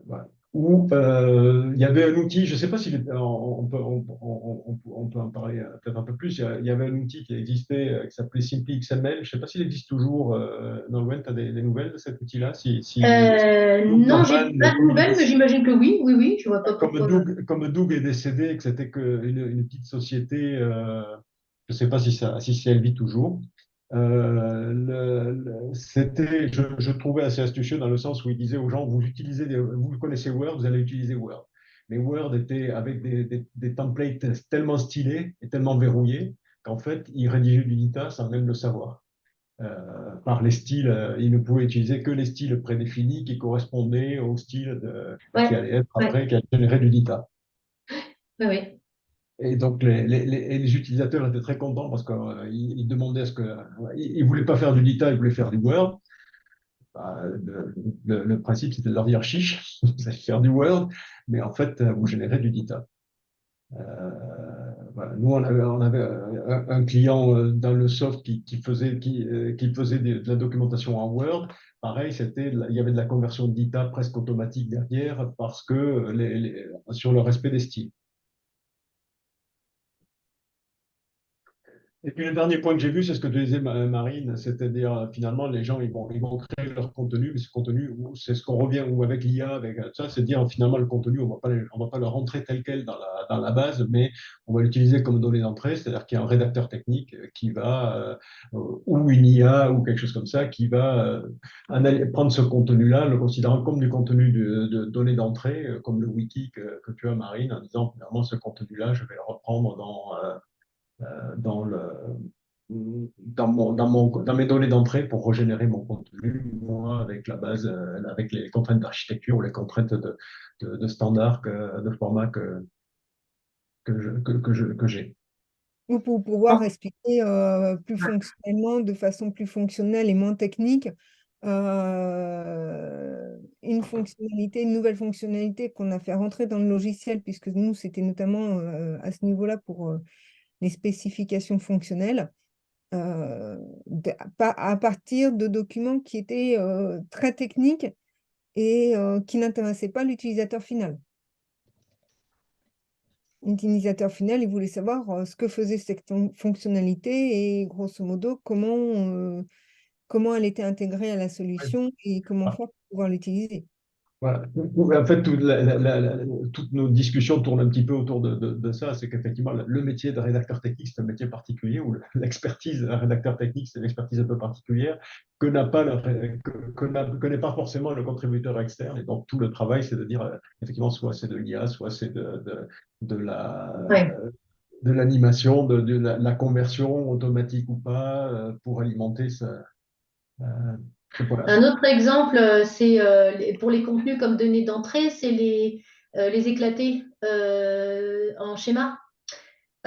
A: Voilà. Où il y avait un outil, je ne sais pas si on peut en parler peut-être un peu plus. Il y avait un outil qui existait qui s'appelait Simply XML. Je ne sais pas s'il existe toujours dans le web. Tu as des nouvelles de cet outil-là
F: Non, j'ai pas de nouvelles, mais j'imagine que oui, oui, je vois pas pourquoi.
A: Comme Doug est décédé et que c'était une petite société, je ne sais pas si elle vit toujours. Je trouvais assez astucieux dans le sens où il disait aux gens, vous connaissez Word, vous allez utiliser Word. Mais Word était avec des templates tellement stylés et tellement verrouillés qu'en fait, il rédigeait du DITA sans même le savoir. Par les styles, il ne pouvait utiliser que les styles prédéfinis qui correspondaient au style qui allait être après, qui allait générer du DITA.
F: Oui.
A: Et donc, les utilisateurs étaient très contents parce qu'ils demandaient ils ne voulaient pas faire du DITA, ils voulaient faire du Word. Bah, le principe, c'était de leur dire chiche, vous allez faire du Word, mais en fait, vous générez du DITA. Voilà. Nous, on avait un client dans le soft qui faisait de la documentation en Word. Pareil, il y avait de la conversion de DITA presque automatique derrière parce que sur le respect des styles. Et puis le dernier point que j'ai vu, c'est ce que tu disais, Marine, c'est-à-dire finalement les gens ils vont créer leur contenu, mais ce contenu, c'est ce qu'on revient ou avec l'IA, avec ça, c'est dire finalement le contenu, on va pas le rentrer tel quel dans la base, mais on va l'utiliser comme donnée d'entrée, c'est-à-dire qu'il y a un rédacteur technique qui va ou une IA ou quelque chose comme ça qui va prendre ce contenu-là, le considérant comme du contenu de données d'entrée, comme le wiki que tu as, Marine, en disant finalement ce contenu-là, je vais le reprendre dans dans mes données d'entrée pour régénérer mon contenu, moi, avec la base, avec les contraintes d'architecture ou les contraintes de standard, de format que j'ai.
B: Ou pour pouvoir expliquer plus fonctionnellement, de façon plus fonctionnelle et moins technique, une nouvelle fonctionnalité qu'on a fait rentrer dans le logiciel, puisque nous, c'était notamment à ce niveau-là pour les spécifications fonctionnelles, à partir de documents qui étaient très techniques et qui n'intéressaient pas l'utilisateur final. L'utilisateur final, il voulait savoir ce que faisait cette fonctionnalité et grosso modo comment elle était intégrée à la solution et comment faire pour pouvoir l'utiliser.
A: Voilà. En fait, toutes nos discussions tournent un petit peu autour de ça. C'est qu'effectivement, le métier de rédacteur technique, c'est un métier particulier, où l'expertise d'un rédacteur technique, c'est une expertise un peu particulière, que n'est pas forcément le contributeur externe. Et donc, tout le travail, c'est de dire, effectivement, soit c'est de l'IA, soit c'est de la,
F: Ouais.
A: de l'animation, de la conversion automatique ou pas pour alimenter euh, ce point-là.
F: Un autre exemple, c'est pour les contenus comme données d'entrée, c'est les éclatés en schéma.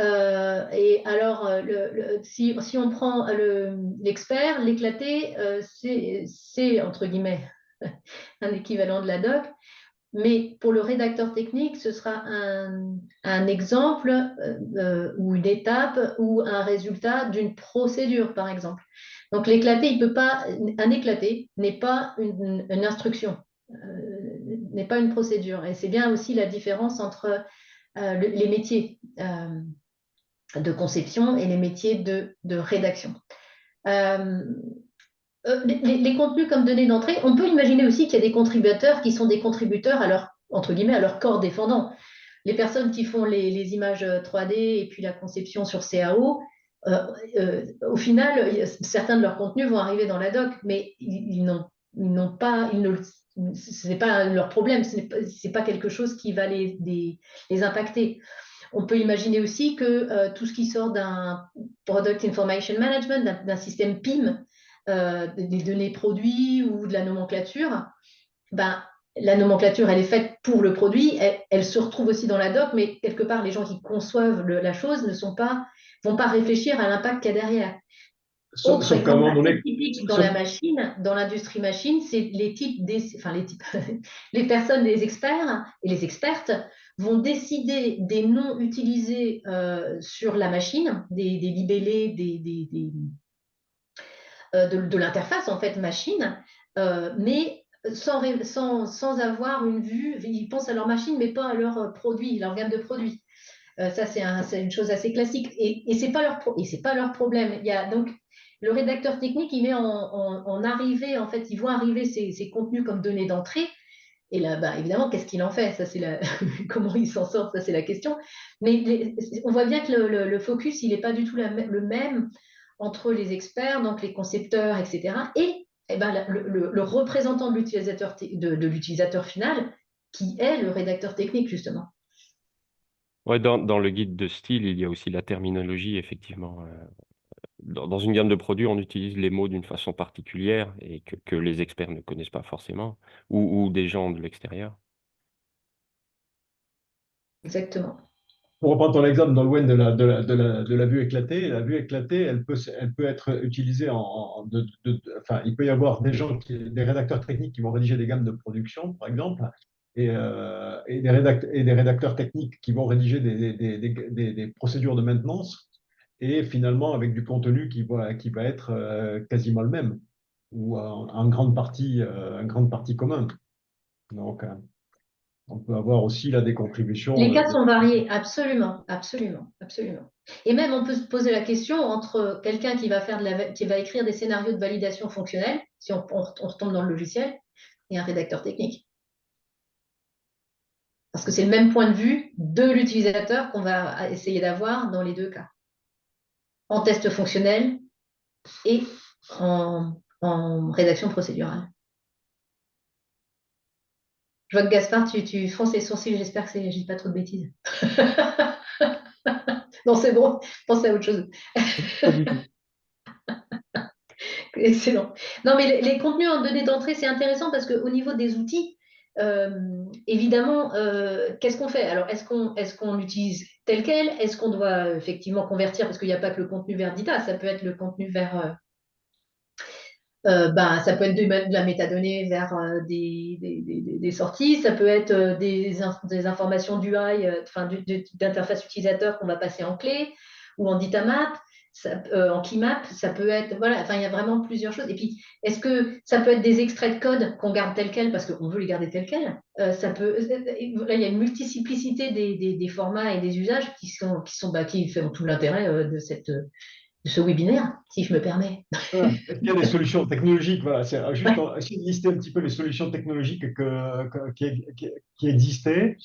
F: Et alors, si on prend l'expert, l'éclaté, c'est entre guillemets un équivalent de la doc, mais pour le rédacteur technique, ce sera un exemple ou une étape ou un résultat d'une procédure, par exemple. Donc l'éclaté, il peut pas, un éclaté n'est pas une instruction, n'est pas une procédure. Et c'est bien aussi la différence entre les métiers de conception et les métiers de rédaction. Les contenus comme données d'entrée, on peut imaginer aussi qu'il y a des contributeurs qui sont des contributeurs à leur, entre guillemets, à leur corps défendant. Les personnes qui font les images 3D et puis la conception sur CAO, au final, certains de leurs contenus vont arriver dans la doc, mais ils n'ont pas, ce n'est pas leur problème, ce n'est pas quelque chose qui va les impacter. On peut imaginer aussi que tout ce qui sort d'un Product Information Management, d'un système PIM, des données produits ou de la nomenclature, ben, la nomenclature, elle est faite pour le produit, elle se retrouve aussi dans la doc, mais quelque part, les gens qui conçoivent la chose ne vont pas réfléchir à l'impact qu'il y a derrière. Autre
A: Sauf qu'à un
F: exemple
A: moment donné,
F: assez typique dans la machine, dans l'industrie machine, c'est les personnes, les experts et les expertes vont décider des noms utilisés sur la machine, des libellés, de l'interface en fait machine, mais sans avoir une vue. Ils pensent à leur machine, mais pas à leur produit, leur gamme de produits. Ça, c'est une chose assez classique. Et ce n'est pas leur problème. Il y a, donc, le rédacteur technique, il met en arrivée, en fait, ils voient arriver ces contenus comme données d'entrée. Et là, bah, évidemment, qu'est-ce qu'il en fait? Ça, c'est comment il s'en sort, ça, c'est la question. Mais on voit bien que le focus, il n'est pas du tout le même entre les experts, donc les concepteurs, etc. Et ben, le représentant de l'utilisateur final, qui est le rédacteur technique, justement.
D: Ouais, dans le guide de style, il y a aussi la terminologie, effectivement. Dans une gamme de produits, on utilise les mots d'une façon particulière et que les experts ne connaissent pas forcément, ou des gens de l'extérieur.
F: Exactement.
A: pour reprendre ton exemple dans le WEN de la vue éclatée, elle peut être utilisée enfin, il peut y avoir des rédacteurs techniques qui vont rédiger des gammes de production, par exemple, et des rédacteurs techniques qui vont rédiger des procédures de maintenance, et finalement avec du contenu qui va être quasiment le même, ou en grande partie commun. Donc, on peut avoir aussi là des contributions.
F: Les cas sont variés, absolument, absolument, absolument. Et même, on peut se poser la question entre quelqu'un qui va écrire des scénarios de validation fonctionnelle, si on retombe dans le logiciel, et un rédacteur technique. Parce que c'est le même point de vue de l'utilisateur qu'on va essayer d'avoir dans les deux cas. En test fonctionnel et en rédaction procédurale. Je vois que Gaspard, tu fronces les sourcils, j'espère que je ne dis pas trop de bêtises. Non, c'est bon, pensez à autre chose.
E: Pas du tout.
F: Excellent. Non, mais les contenus en données d'entrée, c'est intéressant parce qu'au niveau des outils, évidemment, qu'est-ce qu'on fait? Alors, est-ce qu'on l'utilise tel quel? Est-ce qu'on doit effectivement convertir? Parce qu'il n'y a pas que le contenu vers Dita, ça peut être le contenu vers ça peut être de la métadonnée vers des sorties, ça peut être des informations d'UI, d'interface utilisateur qu'on va passer en clé ou en datamap, en keymap, ça peut être, voilà, enfin, il y a vraiment plusieurs choses. Et puis, est-ce que ça peut être des extraits de code qu'on garde tel quel parce qu'on veut les garder tel quel? Là, il y a une multiplicité des formats et des usages qui font tout l'intérêt de ce webinaire, si je me permets.
A: Il y a des solutions technologiques, voilà, c'est juste essayer de lister un petit peu les solutions technologiques qui existaient.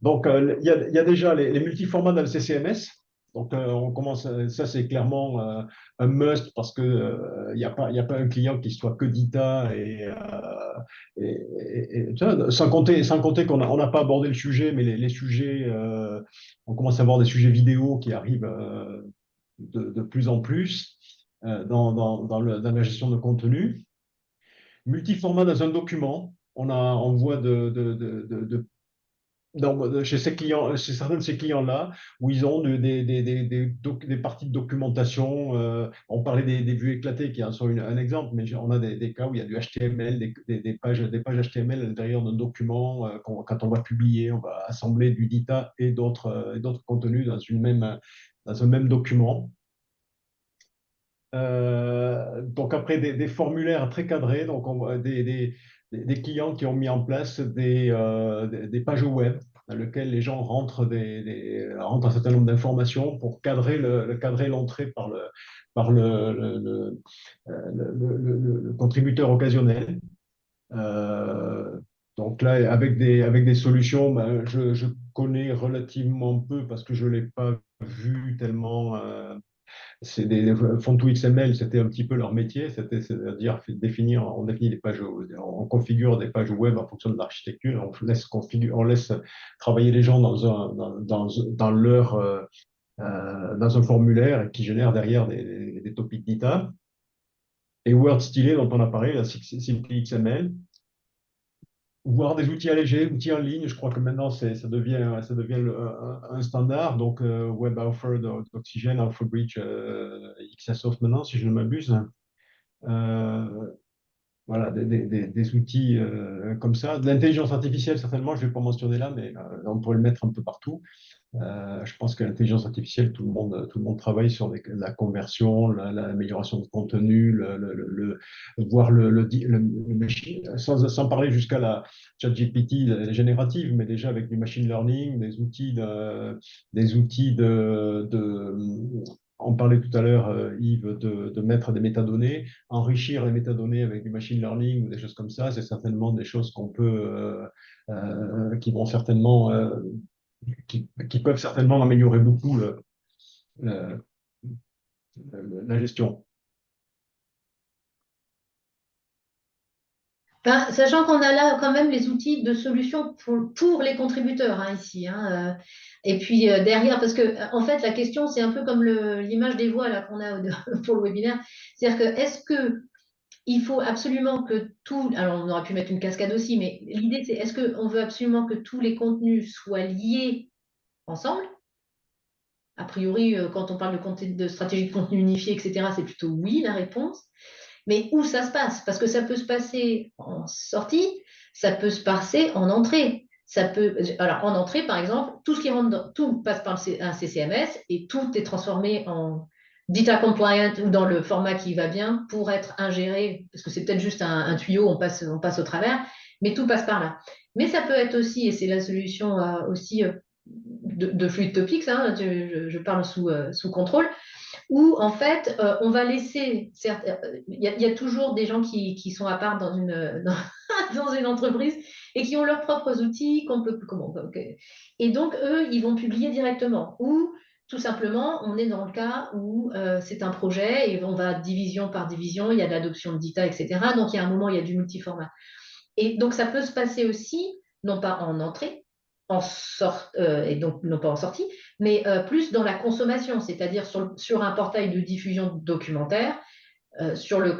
A: Donc, il y a déjà les multiformats dans le CCMS. Donc, on commence, ça c'est clairement un must parce que il n'y a pas un client qui soit que d'ITA tu vois, sans compter on n'a pas abordé le sujet, mais les sujets, on commence à avoir des sujets vidéo qui arrivent de plus en plus dans la gestion de contenu. Multiformat dans un document, on voit chez ces clients, chez certains de ces clients-là, où ils ont des parties de documentation. On parlait des vues éclatées, qui en sont un exemple, mais on a des cas où il y a du HTML, des pages HTML à l'intérieur d'un document. Quand on va publier, on va assembler du data et d'autres contenus dans un même document. Donc après des formulaires très cadrés, donc on voit des clients qui ont mis en place des pages web dans lesquelles les gens rentrent rentrent un certain nombre d'informations pour cadrer l'entrée par le contributeur occasionnel. Donc là, avec des solutions, ben, je connais relativement peu parce que je ne l'ai pas vu tellement. C'est des Fontoo XML, c'était un petit peu leur métier, c'est-à-dire on définit des pages, on configure des pages web en fonction de l'architecture, on laisse travailler les gens dans un formulaire qui génère derrière des topics d'ITA. Et Word Stylé, dont on a parlé, la Simply XML, voire des outils allégés, outils en ligne. Je crois que maintenant, ça devient un standard. Donc, WebAuthor d'Oxygen, AlphaBridge, XSoft maintenant, si je ne m'abuse. Voilà, des outils comme ça. De l'intelligence artificielle, certainement, je ne vais pas mentionner là, mais on pourrait le mettre un peu partout. Je pense que l'intelligence artificielle, tout le monde travaille sur la conversion, l'amélioration de contenu, voir machine, sans parler jusqu'à la ChatGPT générative, mais déjà avec du machine learning, des outils on parlait tout à l'heure, Yves, de mettre des métadonnées, enrichir les métadonnées avec du machine learning ou des choses comme ça, c'est certainement des choses qui vont certainement qui peuvent certainement améliorer beaucoup le- la gestion.
F: Ben, sachant qu'on a là quand même les outils de solution pour les contributeurs ici. Et puis derrière, parce que en fait, la question, c'est un peu comme l'image des voix qu'on a pour le webinaire. C'est-à-dire que est-ce que il faut absolument que tout, alors on aurait pu mettre une cascade aussi, mais l'idée c'est est-ce qu'on veut absolument que tous les contenus soient liés ensemble? A priori, quand on parle de stratégie de contenu unifié, etc., c'est plutôt oui la réponse. Mais où ça se passe? Parce que ça peut se passer en sortie, ça peut se passer en entrée. Alors en entrée, par exemple, tout ce qui rentre tout passe par un CCMS et tout est transformé en data compliant ou dans le format qui va bien pour être ingéré, parce que c'est peut-être juste un tuyau, on passe au travers, mais tout passe par là. Mais ça peut être aussi, et c'est la solution aussi de Fluid Topics, je parle sous contrôle, où en fait, on va laisser, il y a toujours des gens qui sont à part dans une entreprise et qui ont leurs propres outils et donc, eux, ils vont publier directement. Ou tout simplement, on est dans le cas où c'est un projet et on va division par division, il y a de l'adoption de data, etc. Donc, il y a un moment, il y a du multiformat. Et donc, ça peut se passer aussi, non pas en entrée, et donc non pas en sortie, mais plus dans la consommation, c'est-à-dire sur un portail de diffusion documentaire, sur le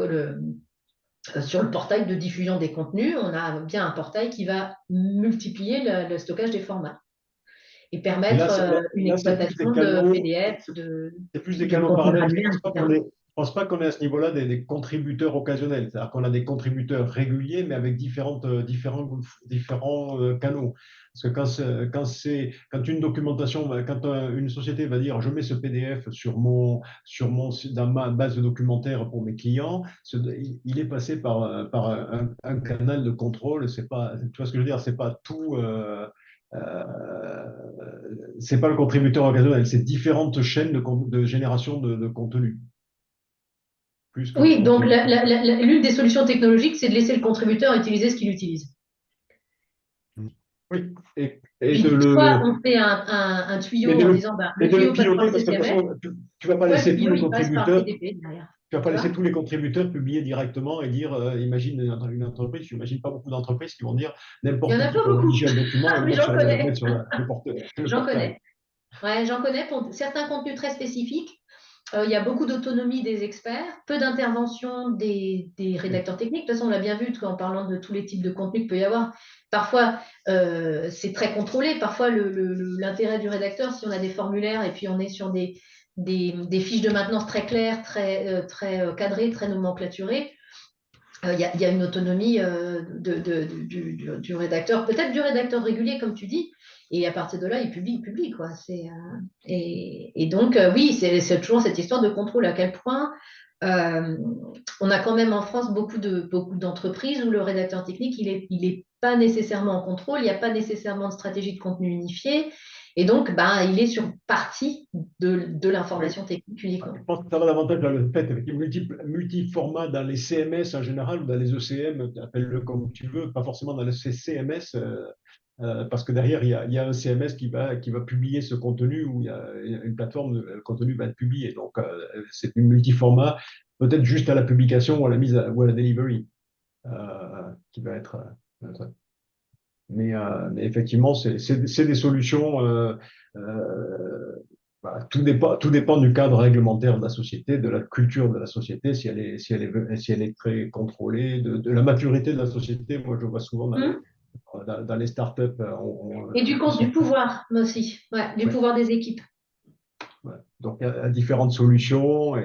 F: portail de diffusion des contenus, on a bien un portail qui va multiplier le stockage des formats et permettre une exploitation de PDF,
A: c'est plus des
F: de
A: canaux
F: contenu
A: parallèles.
F: manuel, etc.
A: Je pense pas qu'on est à ce niveau-là des contributeurs occasionnels. C'est-à-dire qu'on a des contributeurs réguliers, mais avec différents canaux. Parce que quand une documentation, quand une société va dire je mets ce PDF dans ma base de documentaire pour mes clients, il est passé par un canal de contrôle. C'est pas, tu vois ce que je veux dire? C'est pas tout. C'est pas le contributeur occasionnel, c'est différentes chaînes de génération de contenu. Plus que le
F: Oui, donc
A: contributeur.
F: l'une des solutions technologiques, c'est de laisser le contributeur utiliser ce qu'il utilise.
A: Oui, et Et
F: Puis
A: de
F: soit on fait un tuyau
A: mais de
F: en
A: le,
F: disant,
A: et
F: le
A: de le
F: tuyau passe par
A: piloter,
F: le
A: parce que de toute
F: CCMS,
A: façon, tu ne vas pas
F: soit le
A: laisser tous
F: tuyau,
A: les
F: il passe par
A: contributeurs.
F: PDP derrière.
A: Tu vas pas
F: Tu
A: laisser
F: vois?
A: tous les contributeurs publier directement et dire, imagine une entreprise, j'imagine pas beaucoup d'entreprises qui vont dire
F: Il y en
A: n'importe
F: a
A: qui
F: pas
A: peut
F: beaucoup,
A: rédiger un document et le
F: mais
A: mettre
F: j'en
A: sur,
F: connais.
A: le
F: J'en
A: portail.
F: connais. Ouais, j'en connais pour certains contenus très spécifiques. Il y a beaucoup d'autonomie des experts, peu d'intervention des rédacteurs techniques. De toute façon, on l'a bien vu en parlant de tous les types de contenus qu'il peut y avoir. Parfois, c'est très contrôlé. Parfois, l'intérêt du rédacteur, si on a des formulaires et puis on est sur des fiches de maintenance très claires, très cadrées, très nomenclaturées, il y a une autonomie du rédacteur, peut-être du rédacteur régulier, comme tu dis, et à partir de là, il publie, quoi. Et donc, oui, c'est toujours cette histoire de contrôle. À quel point on a quand même en France beaucoup d'entreprises où le rédacteur technique, il est pas nécessairement en contrôle, il n'y a pas nécessairement de stratégie de contenu unifiée, et donc, il est sur partie de l'information technique uniquement.
A: Je pense que ça va davantage dans le fait avec les multi-formats dans les CMS en général ou dans les ECM, appelle-le comme tu veux, pas forcément dans les CMS, parce que derrière, il y a un CMS qui va publier ce contenu ou il y a une plateforme, le contenu va être publié. Donc, c'est du multi-format, peut-être juste à la publication ou à la ou à la delivery qui va être. Mais effectivement, c'est des solutions. Tout dépend du cadre réglementaire de la société, de la culture de la société, si elle est très contrôlée, de la maturité de la société. Moi, je vois souvent dans les startups
F: Et
A: qui sont.
F: du pouvoir aussi, ouais, du
A: Ouais.
F: pouvoir des équipes.
A: Ouais. Donc, il y a différentes solutions.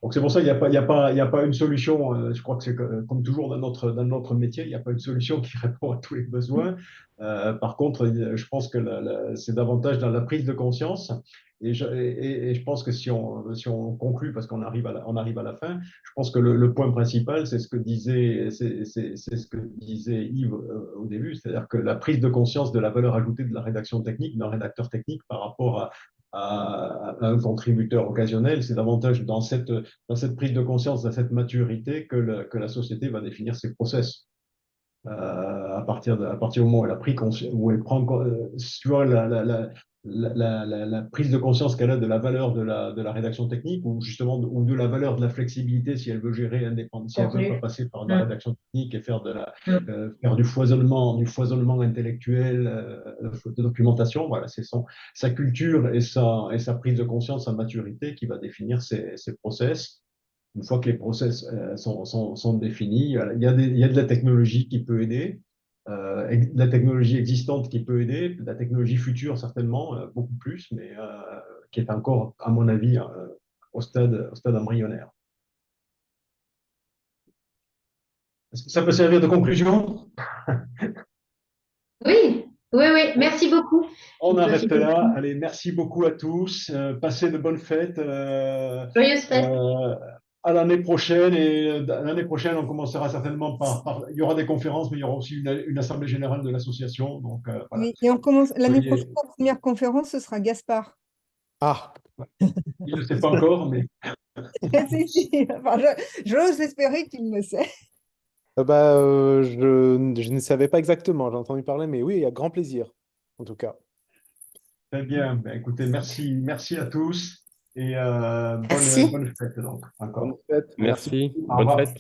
A: Donc, c'est pour ça qu'il n'y a pas une solution. Je crois que c'est comme toujours dans notre métier, il n'y a pas une solution qui répond à tous les besoins. Par contre, je pense que c'est davantage dans la prise de conscience. Et je pense que si on conclut, parce qu'on arrive on arrive à la fin, je pense que le point principal, c'est ce que disait Yves au début, c'est-à-dire que la prise de conscience de la valeur ajoutée de la rédaction technique, d'un rédacteur technique par rapport à un contributeur occasionnel, c'est davantage dans cette prise de conscience, dans cette maturité que la société va définir ses process. À partir du moment où elle a pris où elle prend, tu vois, la prise de conscience qu'elle a de la valeur de la rédaction technique ou justement ou de la valeur de la flexibilité si elle veut gérer indépendamment, si elle veut pas passer par de la rédaction technique et faire faire du foisonnement intellectuel, de documentation. Voilà, c'est sa culture et sa prise de conscience, sa maturité qui va définir ses process. Une fois que les process sont définis, il y a de la technologie qui peut aider, de la technologie existante qui peut aider, de la technologie future certainement, beaucoup plus, mais qui est encore, à mon avis, au stade embryonnaire. Est-ce que ça peut servir de conclusion?
F: Oui, oui, oui. Merci beaucoup.
A: On arrête là. Allez, merci beaucoup à tous. Passez de bonnes fêtes.
F: Joyeuse fête.
A: À l'année prochaine. Et l'année prochaine, on commencera certainement il y aura des conférences, mais il y aura aussi une assemblée générale de l'association. Donc, voilà.
B: Oui, et on commence l'année prochaine, la première conférence, ce sera Gaspard.
E: Ah,
A: Il ne sait pas encore, mais
B: Si, si. Enfin, j'ose espérer qu'il le sait.
E: je ne savais pas exactement, j'ai entendu parler, mais oui, il y a grand plaisir, en tout cas.
A: très bien. Ben, écoutez, merci à tous et
C: Merci.
A: bonne fête donc encore.
E: Bonne fête, merci.
D: Merci,
A: Au
D: bonne
A: revoir.
D: fête.